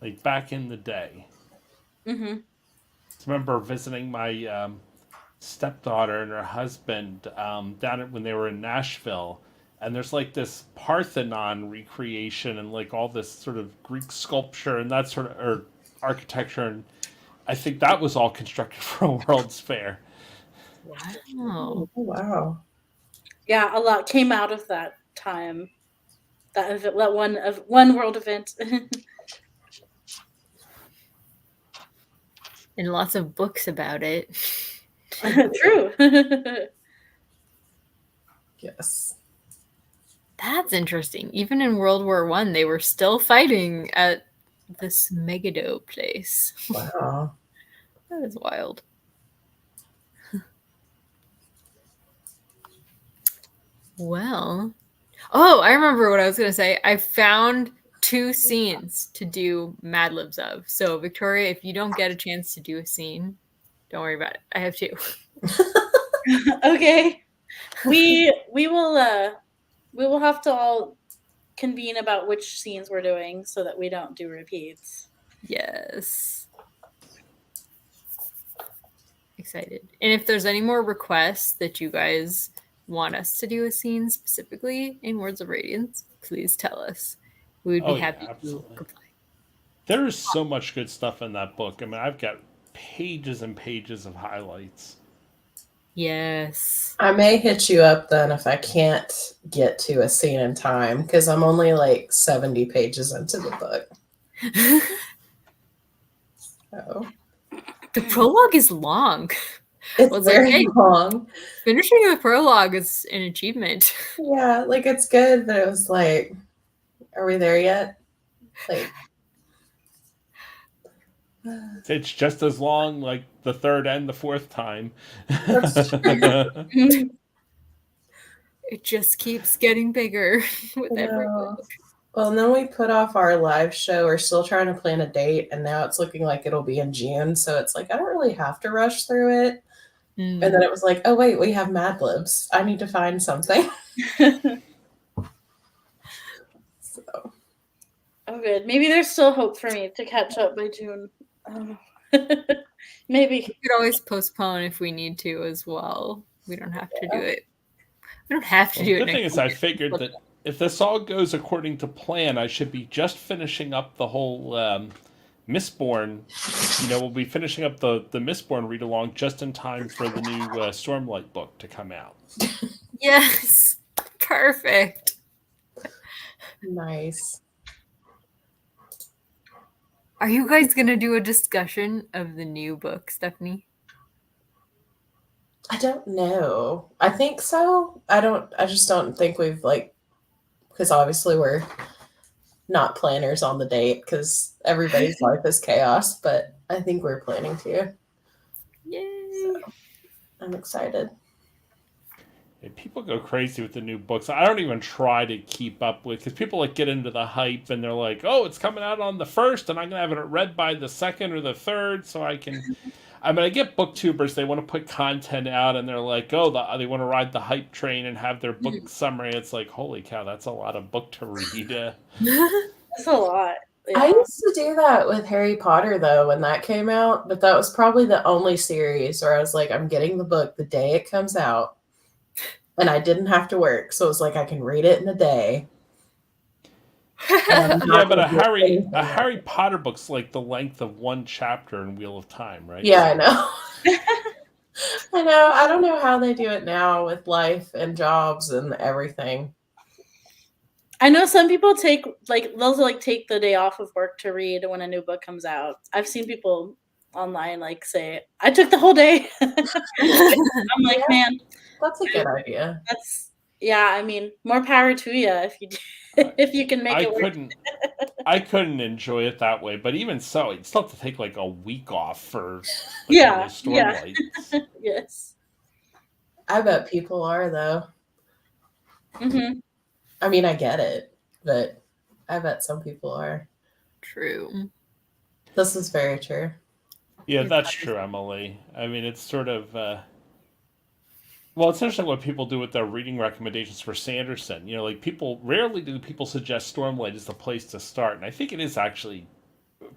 [SPEAKER 4] Like back in the day.
[SPEAKER 5] Mm-hmm.
[SPEAKER 4] I remember visiting my stepdaughter and her husband when they were in Nashville, and there's like this Parthenon recreation and like all this sort of Greek sculpture and that sort of or architecture, and I think that was all constructed for a World's Fair.
[SPEAKER 1] Wow.
[SPEAKER 3] Oh, wow.
[SPEAKER 5] Yeah, a lot came out of that time. That one world event.
[SPEAKER 1] And lots of books about it.
[SPEAKER 5] True.
[SPEAKER 3] Yes.
[SPEAKER 1] That's interesting. Even in World War I, they were still fighting at this Megiddo place.
[SPEAKER 3] Wow.
[SPEAKER 1] That is wild. Well, oh, I remember what I was going to say. I found 2 scenes to do Mad Libs of. So, Victoria, if you don't get a chance to do a scene, don't worry about it. I have 2.
[SPEAKER 5] Okay. We will have to all convene about which scenes we're doing so that we don't do repeats.
[SPEAKER 1] Yes. Excited. And if there's any more requests that you guys want us to do a scene specifically in Words of Radiance, please tell us. We would be happy to comply.
[SPEAKER 4] There is so much good stuff in that book. I mean, I've got pages and pages of highlights.
[SPEAKER 1] Yes.
[SPEAKER 3] I may hit you up then if I can't get to a scene in time, because I'm only like 70 pages into the book. So.
[SPEAKER 1] The prologue is long.
[SPEAKER 3] It's very long.
[SPEAKER 1] Finishing the prologue is an achievement.
[SPEAKER 3] Yeah, like it's good, but it was like, are we there yet? Like,
[SPEAKER 4] it's just as long, like the third and the fourth time.
[SPEAKER 3] That's true.
[SPEAKER 1] It just keeps getting bigger with every book.
[SPEAKER 3] Well, and then we put off our live show. We're still trying to plan a date, and now it's looking like it'll be in June. So it's like I don't really have to rush through it. And then it was like, oh wait, we have Mad Libs. I need to find something. So.
[SPEAKER 5] Oh, good. Maybe there's still hope for me to catch up by June. I don't know. Maybe.
[SPEAKER 1] We could always postpone if we need to as well. We don't have to do it. We don't have to do it.
[SPEAKER 4] The thing is, I figured that if this all goes according to plan, I should be just finishing up the whole Mistborn. You know, we'll be finishing up the Mistborn read along just in time for the new Stormlight book to come out.
[SPEAKER 1] Yes, perfect.
[SPEAKER 3] Nice.
[SPEAKER 1] Are you guys gonna do a discussion of the new book, Stephanie?
[SPEAKER 3] I don't know. I think so. I just don't think we've because obviously we're not planners on the date because everybody's life is chaos, but I think we're planning to.
[SPEAKER 1] Yay.
[SPEAKER 3] So, I'm excited.
[SPEAKER 4] Yeah, people go crazy with the new books. I don't even try to keep up with, because people get into the hype and they're like, oh, it's coming out on the 1st and I'm going to have it read by the 2nd or the 3rd so I can... I mean, I get booktubers, they want to put content out, and they're like, oh, they want to ride the hype train and have their book summary. It's like, holy cow, that's a lot of book to read.
[SPEAKER 5] That's a lot. Yeah.
[SPEAKER 3] I used to do that with Harry Potter, though, when that came out, but that was probably the only series where I was like, I'm getting the book the day it comes out, and I didn't have to work, so it was like I can read it in a day.
[SPEAKER 4] Yeah, but a Harry Potter book's like the length of one chapter in Wheel of Time, right?
[SPEAKER 3] Yeah, I know. I know. I don't know how they do it now with life and jobs and everything.
[SPEAKER 5] I know some people take the day off of work to read when a new book comes out. I've seen people online say, I took the whole day. I'm like,
[SPEAKER 3] Yeah,
[SPEAKER 5] man,
[SPEAKER 3] that's a good idea.
[SPEAKER 5] I mean, more power to you if you can make it work.
[SPEAKER 4] I couldn't enjoy it that way, but even so, you'd still have to take a week off for Stormlight.
[SPEAKER 5] Yes.
[SPEAKER 3] I bet people are, though.
[SPEAKER 5] Mm-hmm.
[SPEAKER 3] I mean, I get it, but I bet some people are.
[SPEAKER 1] True.
[SPEAKER 3] This is very true.
[SPEAKER 4] Yeah, that's true, Emily. I mean, it's sort of well, it's interesting what people do with their reading recommendations for Sanderson. You know, like people rarely do people suggest Stormlight as the place to start, and I think it is actually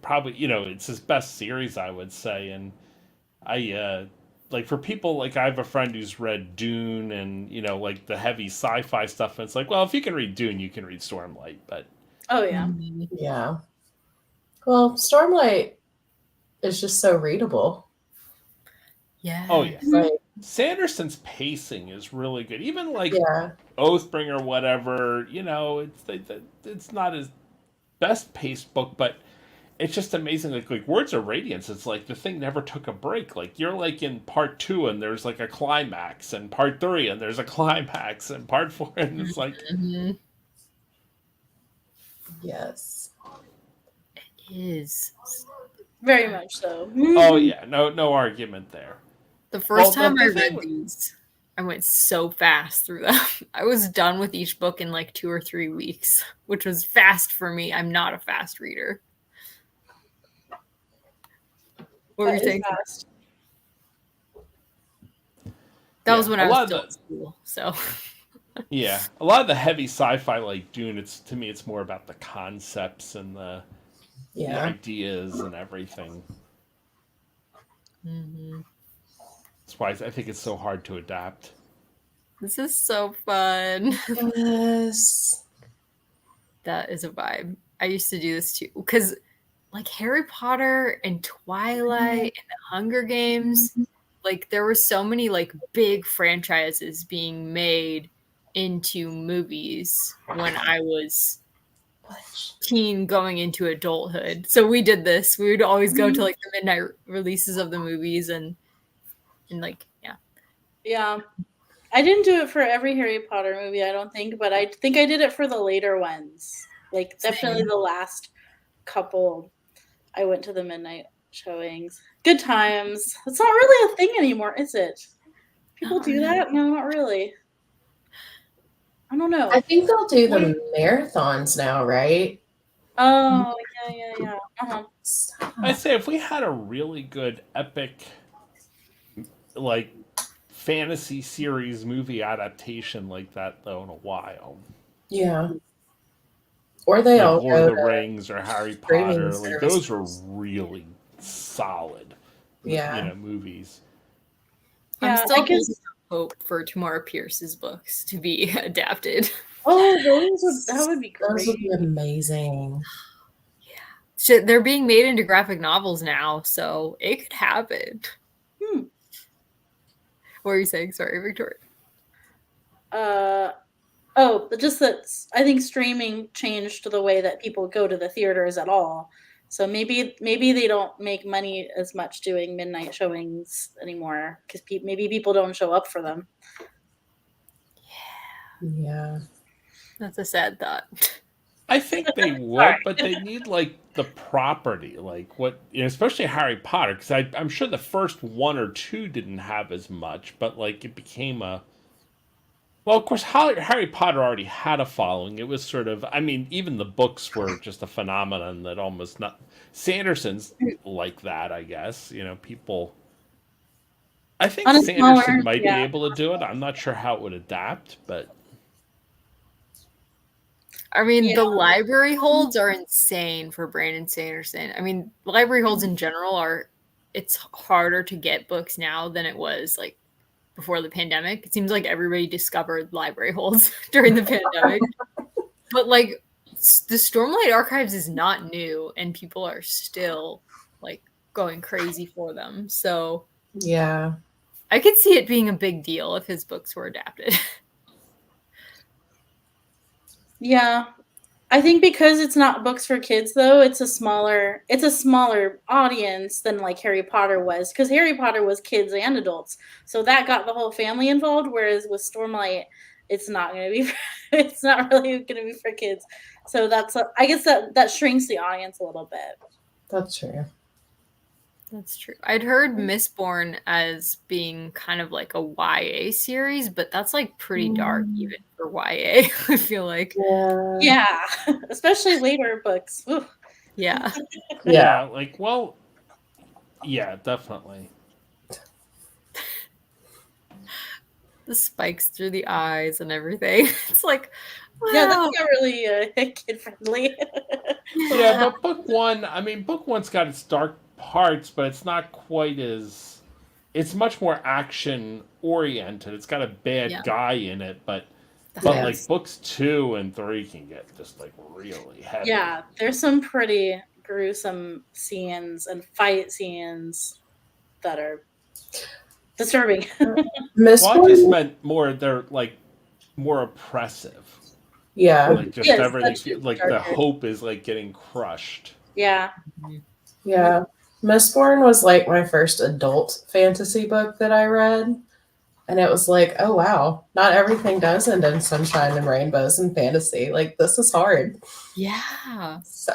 [SPEAKER 4] probably, you know, it's his best series, I would say. And I like for people like I have a friend who's read Dune and you know like the heavy sci-fi stuff, and it's like, well, if you can read Dune, you can read Stormlight. But
[SPEAKER 5] Oh yeah.
[SPEAKER 3] Yeah. Well, Stormlight is just so readable.
[SPEAKER 1] Yeah.
[SPEAKER 4] oh yeah,
[SPEAKER 3] Like,
[SPEAKER 4] Sanderson's pacing is really good. Even like
[SPEAKER 3] yeah.
[SPEAKER 4] Oathbringer, whatever, you know, it's not his best paced book, but it's just amazing. Like Words of Radiance, it's like the thing never took a break. Like you're like in part 2 and there's like a climax, and part 3 and there's a climax, and part 4 and it's like
[SPEAKER 3] Yes.
[SPEAKER 1] It is.
[SPEAKER 5] Very much so.
[SPEAKER 4] oh yeah, no argument there.
[SPEAKER 1] The first
[SPEAKER 4] Well,
[SPEAKER 1] time
[SPEAKER 4] the
[SPEAKER 1] I
[SPEAKER 4] thing-
[SPEAKER 1] read these, I went so fast through them. I was done with each book in like 2 or 3 weeks, which was fast for me. I'm not a fast reader. What were you saying?
[SPEAKER 5] Fast.
[SPEAKER 1] That was
[SPEAKER 4] Yeah,
[SPEAKER 1] when
[SPEAKER 4] a
[SPEAKER 1] I
[SPEAKER 4] lot
[SPEAKER 1] was
[SPEAKER 4] of
[SPEAKER 1] still in school. So
[SPEAKER 4] Yeah, a lot of the heavy sci-fi like Dune, it's to me it's more about the concepts and the
[SPEAKER 3] Yeah.
[SPEAKER 4] ideas and everything.
[SPEAKER 1] Mhm.
[SPEAKER 4] That's why I think it's so hard to adapt.
[SPEAKER 1] This is so fun.
[SPEAKER 3] Yes.
[SPEAKER 1] That is a vibe. I used to do this too. Because like Harry Potter and Twilight and the Hunger Games, like there were so many like big franchises being made into movies when I was teen going into adulthood. So we did this. We would always go to like the midnight releases of the movies and like yeah.
[SPEAKER 5] Yeah. I didn't do it for every Harry Potter movie, I don't think, but I think I did it for the later ones. Like definitely the last couple I went to the midnight showings. Good times. It's not really a thing anymore, is it? People
[SPEAKER 1] Not
[SPEAKER 5] do that? No, not really. I don't know.
[SPEAKER 3] I think they'll do the marathons now, right?
[SPEAKER 5] Oh, yeah. Uh-huh.
[SPEAKER 4] I'd say if we had a really good epic like fantasy series movie adaptation like that though in a while.
[SPEAKER 3] Yeah. Or they
[SPEAKER 4] like
[SPEAKER 3] all
[SPEAKER 4] Lord
[SPEAKER 3] go
[SPEAKER 4] of the
[SPEAKER 3] to
[SPEAKER 4] Rings or Harry
[SPEAKER 3] streaming
[SPEAKER 4] Potter, like those were
[SPEAKER 3] services.
[SPEAKER 4] really solid,
[SPEAKER 3] Yeah.
[SPEAKER 4] you know, movies.
[SPEAKER 1] I'm
[SPEAKER 5] Yeah,
[SPEAKER 1] still
[SPEAKER 5] I guess.
[SPEAKER 1] holding out hope for Tamara Pierce's books to be adapted.
[SPEAKER 5] Oh, that would be
[SPEAKER 3] Those would
[SPEAKER 5] great.
[SPEAKER 3] be amazing.
[SPEAKER 1] Shit, they're being made into graphic novels now, so it could happen. What are you saying? Sorry, Victoria.
[SPEAKER 5] But just that I think streaming changed the way that people go to the theaters at all. So maybe they don't make money as much doing midnight showings anymore because maybe people don't show up for them.
[SPEAKER 3] Yeah.
[SPEAKER 1] That's a sad thought.
[SPEAKER 4] I think they would, but they need like the property, like what, you know, especially Harry Potter, because I'm sure the first 1 or 2 didn't have as much, but like it became a. Well, of course, Harry Potter already had a following. It was sort of, I mean, even the books were just a phenomenon that almost not. Sanderson's like that, I guess. You know, people. I think Sanderson might be able to do it. I'm not sure how it would adapt, but.
[SPEAKER 1] I mean, the library holds are insane for Brandon Sanderson. I mean, library holds in general it's harder to get books now than it was like before the pandemic. It seems like everybody discovered library holds during the pandemic. But like the Stormlight Archives is not new and people are still like going crazy for them. So
[SPEAKER 3] yeah,
[SPEAKER 1] I could see it being a big deal if his books were adapted.
[SPEAKER 5] Yeah. I think because it's not books for kids though, it's a smaller audience than like Harry Potter was, because Harry Potter was kids and adults. So that got the whole family involved, whereas with Stormlight, it's not going to be it's not really going to be for kids. So I guess that shrinks the audience a little bit.
[SPEAKER 3] that's true.
[SPEAKER 1] That's true. I'd heard Mistborn as being kind of like a YA series, but that's like pretty dark even for YA, I feel like.
[SPEAKER 5] Yeah, especially later books. Ooh.
[SPEAKER 1] Yeah.
[SPEAKER 4] Yeah, like, well, yeah, definitely.
[SPEAKER 1] The spikes through the eyes and everything. It's like, wow.
[SPEAKER 5] Yeah, that's not really kid friendly.
[SPEAKER 4] Yeah, but book one's got its dark parts, but it's not quite as. It's much more action oriented. It's got a bad guy in it, but like books 2 and 3 can get just like really heavy.
[SPEAKER 5] Yeah, there's some pretty gruesome scenes and fight scenes that are disturbing.
[SPEAKER 4] Well, I just meant more. They're like more oppressive.
[SPEAKER 3] Yeah.
[SPEAKER 4] Like just everything. Like the hope is like getting crushed.
[SPEAKER 5] Yeah.
[SPEAKER 3] Yeah. Mistborn was like my first adult fantasy book that I read. And it was like, oh, wow, not everything does end in sunshine and rainbows and fantasy. Like, this is hard.
[SPEAKER 1] Yeah.
[SPEAKER 3] So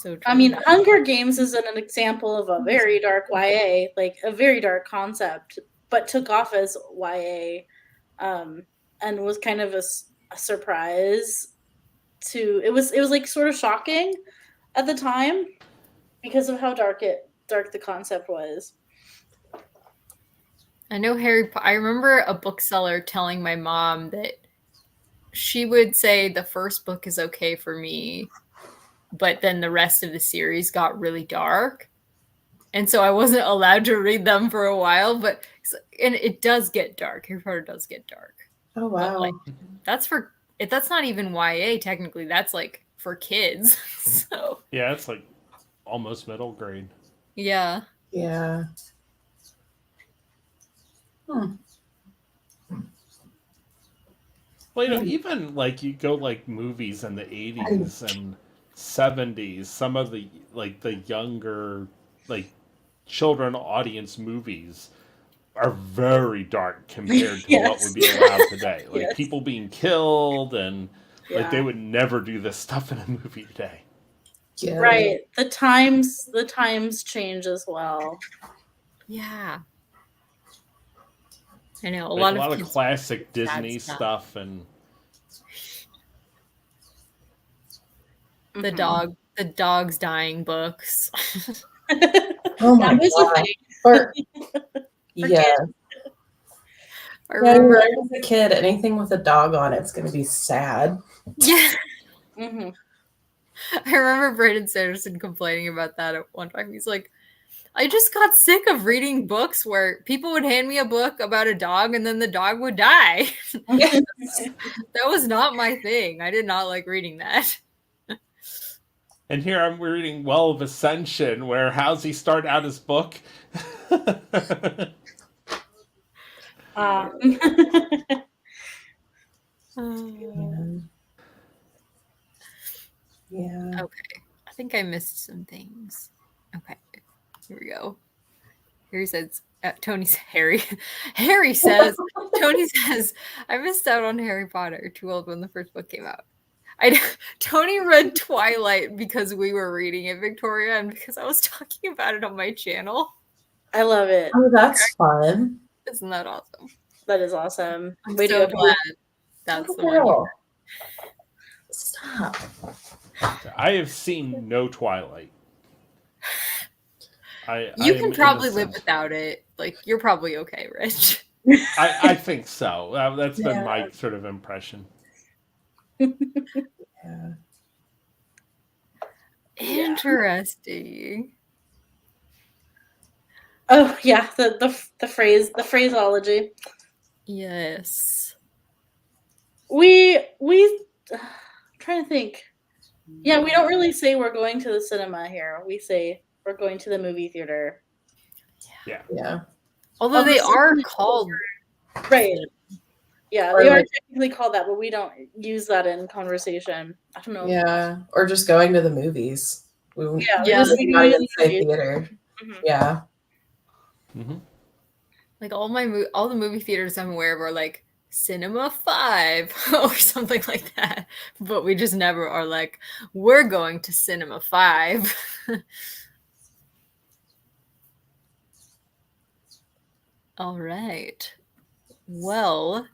[SPEAKER 1] true.
[SPEAKER 5] I mean, Hunger Games is an example of a very dark YA, like a very dark concept, but took off as YA and was kind of a surprise to, it was like sort of shocking at the time because of how dark the concept was.
[SPEAKER 1] I know I remember a bookseller telling my mom that she would say the first book is okay for me, but then the rest of the series got really dark. And so I wasn't allowed to read them for a while, and it does get dark. Harry Potter does get dark.
[SPEAKER 3] Oh, wow.
[SPEAKER 1] Like, that's not even YA technically. That's like for kids. So
[SPEAKER 4] yeah, it's like almost middle grade.
[SPEAKER 1] Yeah.
[SPEAKER 3] Yeah.
[SPEAKER 4] Well, even like you go like movies in the 80s and 70s, some of the like the younger like children audience movies are very dark compared to what would be allowed today. Like people being killed and like they would never do this stuff in a movie today.
[SPEAKER 3] Yeah.
[SPEAKER 5] Right. The times change as well.
[SPEAKER 1] Yeah. I know a
[SPEAKER 4] like
[SPEAKER 1] lot of
[SPEAKER 4] classic Disney stuff and
[SPEAKER 1] the dog's dying books.
[SPEAKER 3] Oh my god! Yeah. I remember as a kid, anything with a dog on it's going to be sad.
[SPEAKER 1] Yeah. I remember Brandon Sanderson complaining about that at one time. He's like, I just got sick of reading books where people would hand me a book about a dog and then the dog would die. That was not my thing. I did not like reading that.
[SPEAKER 4] And here I'm reading Well of Ascension, where how's he start out his book?
[SPEAKER 3] Yeah.
[SPEAKER 1] Okay. I think I missed some things. Okay. Here we go. Harry says, Tony says, Tony says, I missed out on Harry Potter, too old when the first book came out. Tony read Twilight because we were reading it, Victoria, and because I was talking about it on my channel.
[SPEAKER 5] I love it.
[SPEAKER 3] Oh, that's fun.
[SPEAKER 1] Isn't that awesome?
[SPEAKER 5] That is awesome.
[SPEAKER 1] I'm so glad that's the one.
[SPEAKER 3] Stop.
[SPEAKER 4] I have seen no Twilight.
[SPEAKER 1] You can probably live without it. Like, you're probably okay, Rich.
[SPEAKER 4] I think so. That's been my sort of impression.
[SPEAKER 3] Yeah.
[SPEAKER 1] Interesting.
[SPEAKER 5] Oh yeah, the phraseology.
[SPEAKER 1] Yes.
[SPEAKER 5] We I'm trying to think. Yeah, we don't really say we're going to the cinema here. We say we're going to the movie theater.
[SPEAKER 3] Yeah.
[SPEAKER 1] Although they are called
[SPEAKER 5] right. Yeah, they are technically called that, but we don't use that in conversation. I don't know.
[SPEAKER 3] Yeah, or just going to the movies.
[SPEAKER 5] Just
[SPEAKER 3] going to the theater.
[SPEAKER 5] Mm-hmm.
[SPEAKER 3] Yeah.
[SPEAKER 4] Mm-hmm.
[SPEAKER 1] Like all the movie theaters I'm aware of are like Cinema 5 or something like that. But we just never are like, we're going to Cinema 5. All right. Well,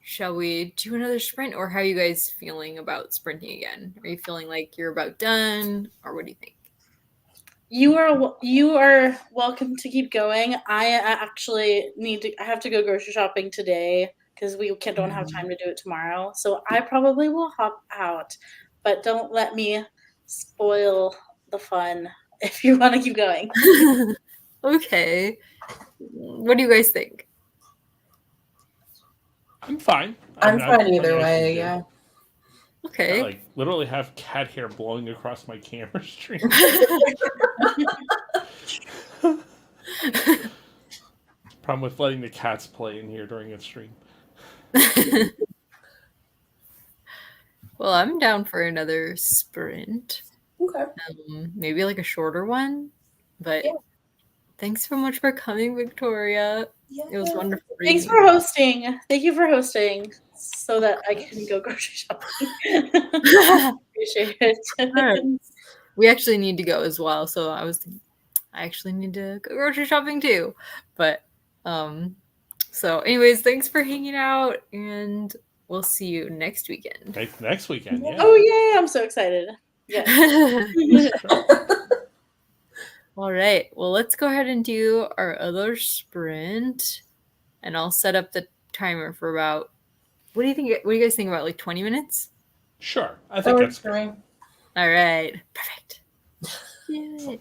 [SPEAKER 1] shall we do another sprint, or how are you guys feeling about sprinting again? Are you feeling like you're about done, or what do you think?
[SPEAKER 5] You are welcome to keep going. I actually I have to go grocery shopping today because we don't have time to do it tomorrow. So I probably will hop out, but don't let me spoil the fun if you want to keep going.
[SPEAKER 1] Okay. What do you guys think?
[SPEAKER 4] I'm fine.
[SPEAKER 3] I'm fine either way, yeah.
[SPEAKER 1] Okay.
[SPEAKER 4] I like literally have cat hair blowing across my camera screen. Problem with letting the cats play in here during a stream.
[SPEAKER 1] Well, I'm down for another sprint.
[SPEAKER 3] Okay.
[SPEAKER 1] Maybe like a shorter one, but
[SPEAKER 3] Yeah.
[SPEAKER 1] thanks so much for coming, Victoria.
[SPEAKER 3] Yeah.
[SPEAKER 1] It was wonderful.
[SPEAKER 5] Thanks for hosting. Thank you for hosting so that I can go grocery shopping. Appreciate it.
[SPEAKER 1] Right. We actually need to go as well, so I was thinking I actually need to go grocery shopping too. But so anyways, thanks for hanging out, and we'll see you next weekend.
[SPEAKER 4] Next weekend, yeah.
[SPEAKER 5] Oh yay, I'm so excited. Yes.
[SPEAKER 1] All right. Well, let's go ahead and do our other sprint, and I'll set up the timer for about. What do you think? What do you guys think about like 20 minutes?
[SPEAKER 4] Sure, I think that's
[SPEAKER 3] great.
[SPEAKER 1] All right. Perfect. Yay.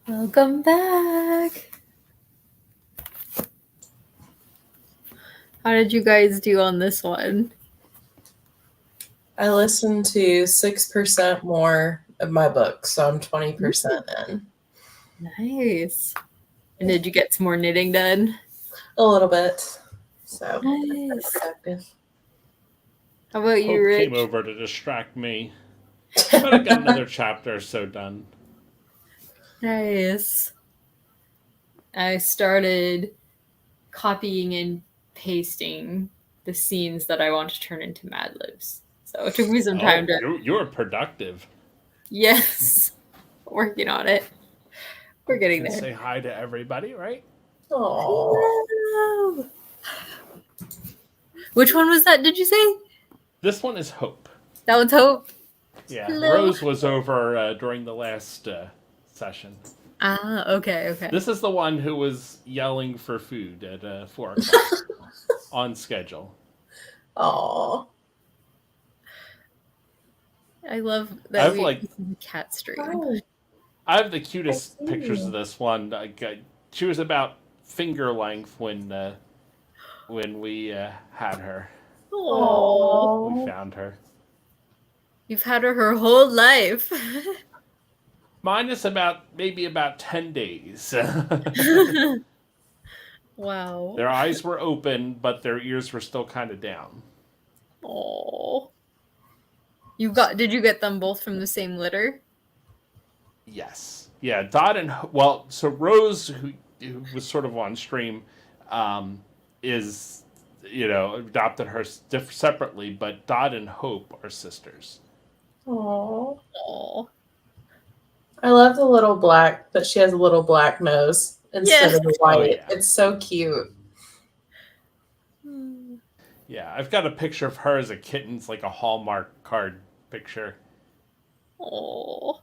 [SPEAKER 1] Welcome back. How did you guys do on this one?
[SPEAKER 3] I listened to 6% more of my book, so I'm 20% in.
[SPEAKER 1] Nice. And did you get some more knitting done?
[SPEAKER 3] A little bit. So
[SPEAKER 1] Nice.
[SPEAKER 3] productive.
[SPEAKER 1] How about you,
[SPEAKER 4] Hope
[SPEAKER 1] Rich?
[SPEAKER 4] came over to distract me. But I got another chapter or so done.
[SPEAKER 1] Nice. I started copying and pasting the scenes that I want to turn into Mad Libs. So it took me some time to...
[SPEAKER 4] You were productive.
[SPEAKER 1] Yes. Working on it. We're getting there.
[SPEAKER 4] Say hi to everybody, right?
[SPEAKER 3] Aww.
[SPEAKER 1] Which one was that, did you say?
[SPEAKER 4] This one is Hope.
[SPEAKER 1] That one's Hope?
[SPEAKER 4] Yeah,
[SPEAKER 1] Hello.
[SPEAKER 4] Rose was over during the last session.
[SPEAKER 1] Ah, okay.
[SPEAKER 4] This is the one who was yelling for food at 4 o'clock on schedule.
[SPEAKER 3] Aww.
[SPEAKER 1] I love that we
[SPEAKER 4] like
[SPEAKER 1] cat stream.
[SPEAKER 3] Oh.
[SPEAKER 4] I have the cutest pictures of this one. She was about finger length when we had her.
[SPEAKER 1] Aww.
[SPEAKER 4] We found her.
[SPEAKER 1] You've had her whole life.
[SPEAKER 4] Minus maybe about 10 days.
[SPEAKER 1] Wow.
[SPEAKER 4] Their eyes were open, but their ears were still kind of down.
[SPEAKER 1] Oh. Did you get them both from the same litter?
[SPEAKER 4] Yes. Yeah, Dot and so Rose, who was sort of on stream, is adopted her separately, but Dot and Hope are sisters.
[SPEAKER 3] Aww.
[SPEAKER 1] Aww.
[SPEAKER 3] I love the little black, that she has a little black nose instead of the white.
[SPEAKER 4] Oh, yeah.
[SPEAKER 3] It's so cute.
[SPEAKER 4] Yeah, I've got a picture of her as a kitten. It's like a Hallmark card picture.
[SPEAKER 1] Aww.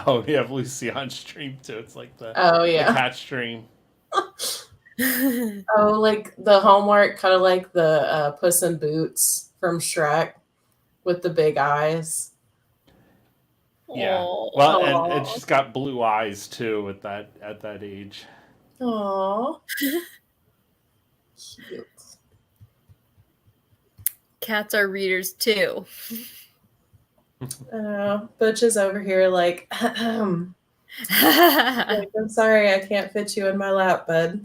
[SPEAKER 4] Oh, we have Lucy on stream too. It's like the cat stream.
[SPEAKER 3] Oh, like the Hallmark, kind of like the Puss in Boots from Shrek with the big eyes.
[SPEAKER 4] Yeah.
[SPEAKER 1] Aww.
[SPEAKER 4] Well, and she's got blue eyes too at that age.
[SPEAKER 3] Aww. Cute.
[SPEAKER 1] Cats are readers too.
[SPEAKER 3] Butch is over here like, I'm sorry, I can't fit you in my lap, bud.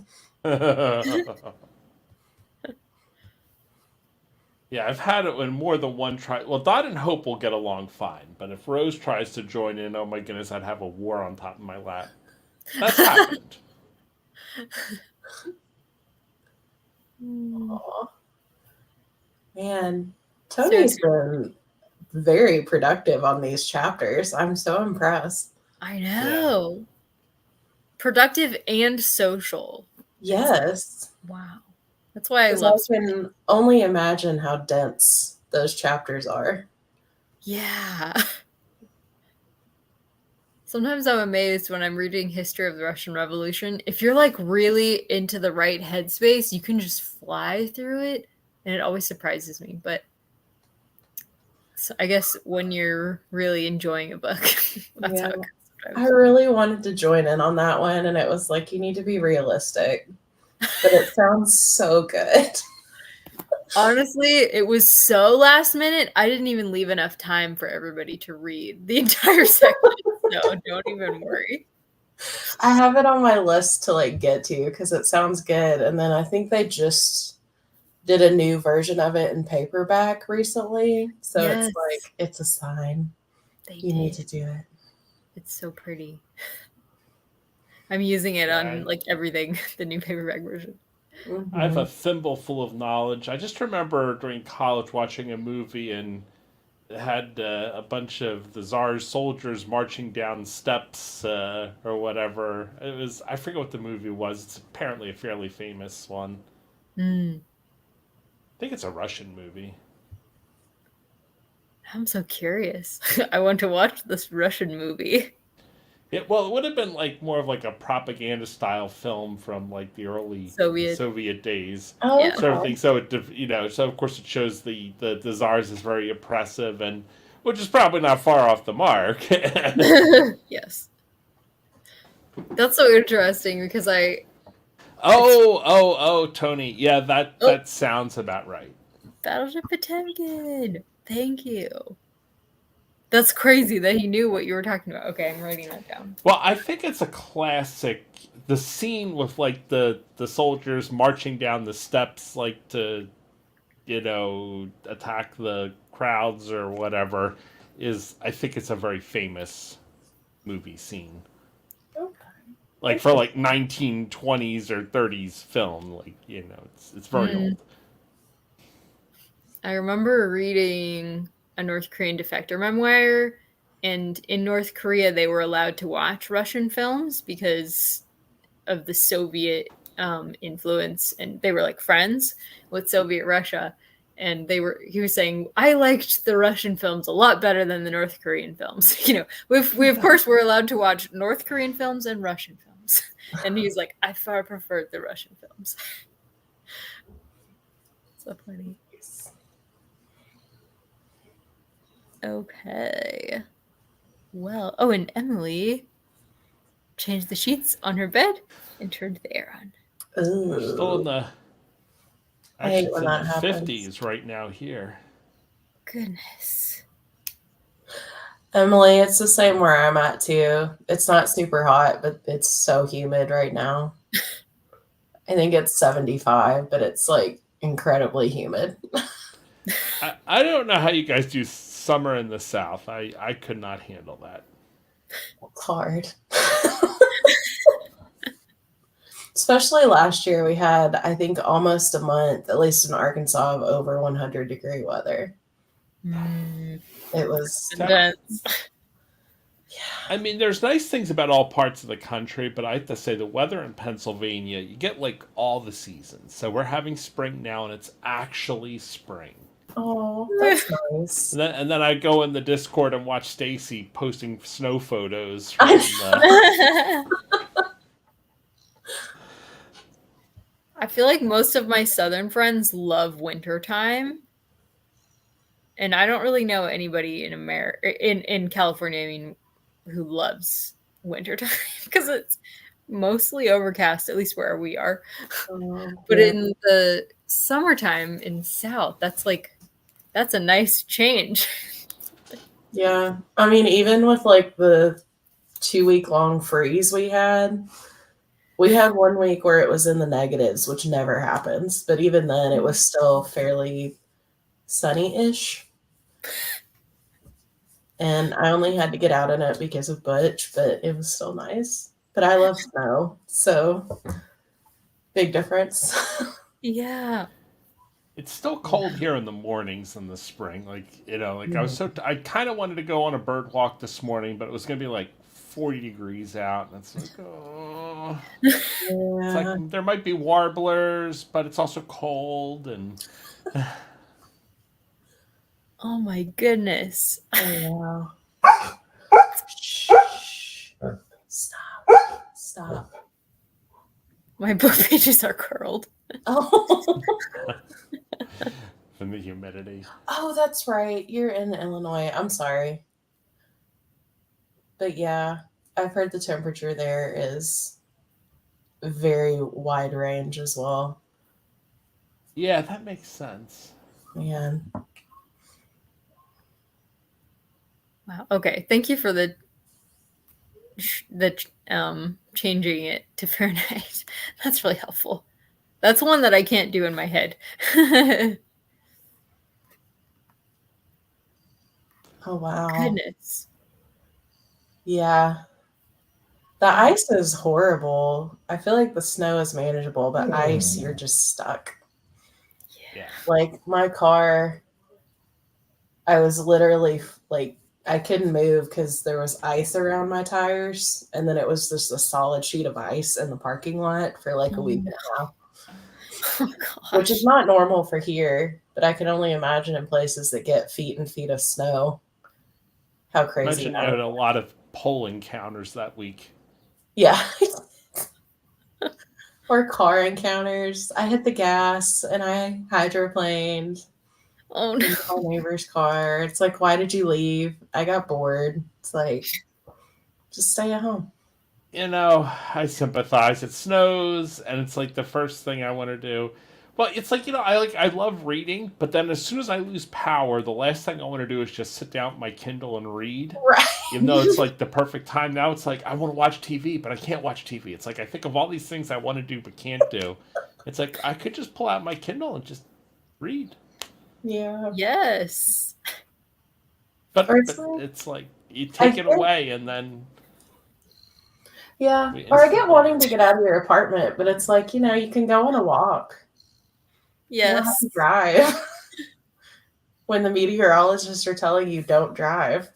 [SPEAKER 4] Yeah, I've had it when more than one try. Well, Dot and Hope will get along fine, but if Rose tries to join in, oh my goodness, I'd have a war on top of my lap. That's happened.
[SPEAKER 3] Aww. Man, Tony's been very productive on these chapters. I'm so impressed.
[SPEAKER 1] I know. Yeah. Productive and social.
[SPEAKER 3] Yes.
[SPEAKER 1] Wow. That's why I love
[SPEAKER 3] I can only imagine how dense those chapters are.
[SPEAKER 1] Yeah. Sometimes I'm amazed when I'm reading History of the Russian Revolution. If you're like really into the right headspace, you can just fly through it. And it always surprises me. But so I guess when you're really enjoying a book, that's how it goes sometimes.
[SPEAKER 3] I really wanted to join in on that one. And it was like, you need to be realistic. But it sounds so good.
[SPEAKER 1] Honestly, it was so last minute. I didn't even leave enough time for everybody to read the entire section. So don't even worry.
[SPEAKER 3] I have it on my list to like get to because it sounds good. And then I think they just did a new version of it in paperback recently. So It's like, it's a sign. You need to do it.
[SPEAKER 1] It's so pretty. I'm using it on like everything, the new paperback version.
[SPEAKER 4] I have a thimble full of knowledge. I just remember during college watching a movie and it had a bunch of the Tsar's soldiers marching down steps or whatever. It was, I forget what the movie was. It's apparently a fairly famous one. I think it's a Russian movie.
[SPEAKER 1] I'm so curious. I want to watch this Russian movie.
[SPEAKER 4] It would have been like more of like a propaganda style film from like the early Soviet days.
[SPEAKER 3] Oh, yeah.
[SPEAKER 4] Sort of thing. So it, so of course it shows the Tsars is very oppressive, and which is probably not far off the mark.
[SPEAKER 1] Yes. That's so interesting because
[SPEAKER 4] Tony. Yeah, that sounds about right.
[SPEAKER 1] Battleship Potemkin. Thank you. That's crazy that he knew what you were talking about. Okay, I'm writing that down.
[SPEAKER 4] Well, I think it's a classic. The scene with like the soldiers marching down the steps, like to, attack the crowds or whatever, I think it's a very famous movie scene.
[SPEAKER 3] Okay.
[SPEAKER 4] Like for like 1920s or 30s film, like it's very old.
[SPEAKER 1] I remember reading a North Korean defector memoir, and in North Korea they were allowed to watch Russian films because of the Soviet influence, and they were like friends with Soviet Russia. And he was saying, I liked the Russian films a lot better than the North Korean films. We of course were allowed to watch North Korean films and Russian films. And he's like, I far preferred the Russian films. So funny. Okay. Well, and Emily changed the sheets on her bed and turned the air on.
[SPEAKER 3] Ooh.
[SPEAKER 4] We're still in the
[SPEAKER 3] I hate when that happens.
[SPEAKER 4] 50s right now here.
[SPEAKER 1] Goodness.
[SPEAKER 3] Emily, it's the same where I'm at too. It's not super hot, but it's so humid right now. I think it's 75, but it's like incredibly humid.
[SPEAKER 4] I don't know how you guys do summer in the South. I could not handle that.
[SPEAKER 3] It's hard. Especially last year, we had, I think, almost a month, at least in Arkansas, of over 100-degree weather. It was
[SPEAKER 1] intense.
[SPEAKER 4] I mean, there's nice things about all parts of the country, but I have to say the weather in Pennsylvania, you get like all the seasons. So we're having spring now, and it's actually spring.
[SPEAKER 3] Oh, that's nice.
[SPEAKER 4] And then I go in the Discord and watch Stacy posting snow photos.
[SPEAKER 1] I feel like most of my Southern friends love wintertime. And I don't really know anybody in in California, I mean, who loves wintertime because it's mostly overcast, at least where we are. But in the summertime in South, that's a nice change.
[SPEAKER 3] Yeah. I mean, even with like the 2-week-long freeze we had 1 week where it was in the negatives, which never happens. But even then, it was still fairly sunny-ish. And I only had to get out in it because of Butch, but it was still nice. But I love snow, so big difference.
[SPEAKER 1] Yeah.
[SPEAKER 4] It's still cold here in the mornings in the spring. I kind of wanted to go on a bird walk this morning, but it was going to be like 40 degrees out. And it's like, oh. Yeah. It's like there might be warblers, but it's also cold. And
[SPEAKER 1] oh my goodness.
[SPEAKER 3] Oh, wow. Stop.
[SPEAKER 1] My book pages are curled.
[SPEAKER 3] Oh.
[SPEAKER 4] From the humidity.
[SPEAKER 3] Oh, that's right. You're in Illinois. I'm sorry. But yeah, I've heard the temperature there is very wide range as well.
[SPEAKER 4] Yeah, that makes sense.
[SPEAKER 3] Man.
[SPEAKER 1] Wow. Okay. Thank you for the changing it to Fahrenheit. That's really helpful. That's one that I can't do in my head.
[SPEAKER 3] Oh, wow.
[SPEAKER 1] Goodness.
[SPEAKER 3] Yeah. The ice is horrible. I feel like the snow is manageable, but ice, you're just stuck.
[SPEAKER 4] Yeah.
[SPEAKER 3] Like my car, I was literally like, I couldn't move because there was ice around my tires. And then it was just a solid sheet of ice in the parking lot for like a week and a half.
[SPEAKER 1] Oh, gosh.
[SPEAKER 3] Which is not normal for here, but I can only imagine in places that get feet and feet of snow. How crazy.
[SPEAKER 4] Imagine I had a lot of pole encounters that week.
[SPEAKER 3] Yeah. Or car encounters. I hit the gas and I hydroplaned.
[SPEAKER 1] Oh no.
[SPEAKER 3] In my neighbor's car. It's like, why did you leave? I got bored. It's like, just stay at home.
[SPEAKER 4] I sympathize. It snows, and it's like the first thing I want to do. Well, it's like, I love reading, but then as soon as I lose power, the last thing I want to do is just sit down with my Kindle and read.
[SPEAKER 3] Right.
[SPEAKER 4] Even though it's like the perfect time now, it's like I want to watch TV, but I can't watch TV. It's like I think of all these things I want to do but can't do. It's like I could just pull out my Kindle and just read.
[SPEAKER 3] Yeah.
[SPEAKER 1] Yes.
[SPEAKER 4] But it's like you take it away and then.
[SPEAKER 3] Yeah. Or I get wanting to get out of your apartment, but it's like, you can go on a walk.
[SPEAKER 1] Yes.
[SPEAKER 3] You don't have to drive. When the meteorologists are telling you don't drive.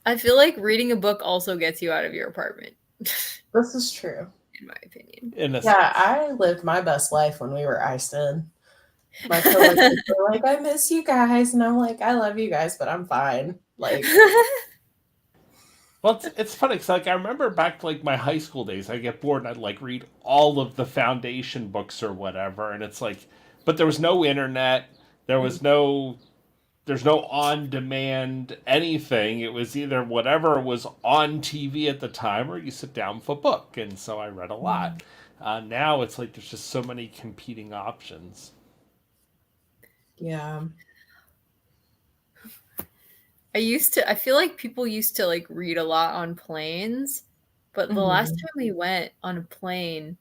[SPEAKER 1] I feel like reading a book also gets you out of your apartment.
[SPEAKER 3] This is true.
[SPEAKER 1] In my opinion.
[SPEAKER 3] I lived my best life when we were iced in. My coworkers were like, I miss you guys. And I'm like, I love you guys, but I'm fine. Like,
[SPEAKER 4] well, it's funny because I remember back to my high school days, I'd get bored and I'd read all of the foundation books or whatever, and it's like, but there was no internet, there's no on-demand anything. It was either whatever was on TV at the time, or you sit down for a book, and so I read a lot. Now it's like there's just so many competing options.
[SPEAKER 3] Yeah.
[SPEAKER 1] I feel like people used to read a lot on planes, but the last time we went on a plane,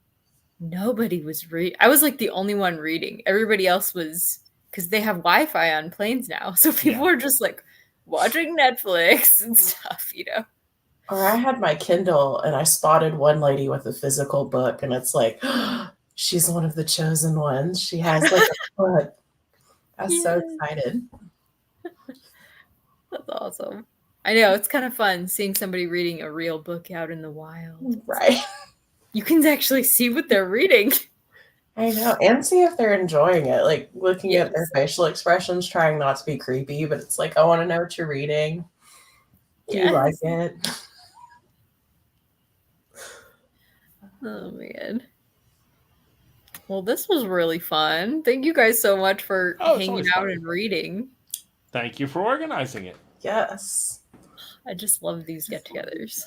[SPEAKER 1] nobody was reading. I was the only one reading. Everybody else was, because they have Wi-Fi on planes now. So people were just watching Netflix and stuff,
[SPEAKER 3] Or I had my Kindle and I spotted one lady with a physical book, and it's like, she's one of the chosen ones. She has a book. I was so excited.
[SPEAKER 1] That's awesome. I know, it's kind of fun seeing somebody reading a real book out in the wild.
[SPEAKER 3] Right.
[SPEAKER 1] You can actually see what they're reading.
[SPEAKER 3] I know. And see if they're enjoying it. Looking at their facial expressions, trying not to be creepy, but it's I want to know what you're reading. Do you like it?
[SPEAKER 1] Oh, man. Well, this was really fun. Thank you guys so much for hanging out and reading.
[SPEAKER 4] Thank you for organizing it.
[SPEAKER 3] Yes.
[SPEAKER 1] I just love these get-togethers.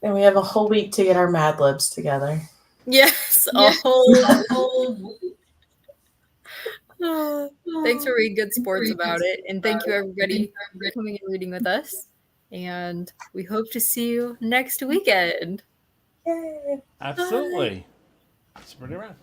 [SPEAKER 3] And we have a whole week to get our Mad Libs together.
[SPEAKER 1] Yes, a whole Thanks for reading Good Sports about it. And thank you, everybody, for coming and reading with us. And we hope to see you next weekend.
[SPEAKER 3] Yay.
[SPEAKER 4] Absolutely. Spread it around.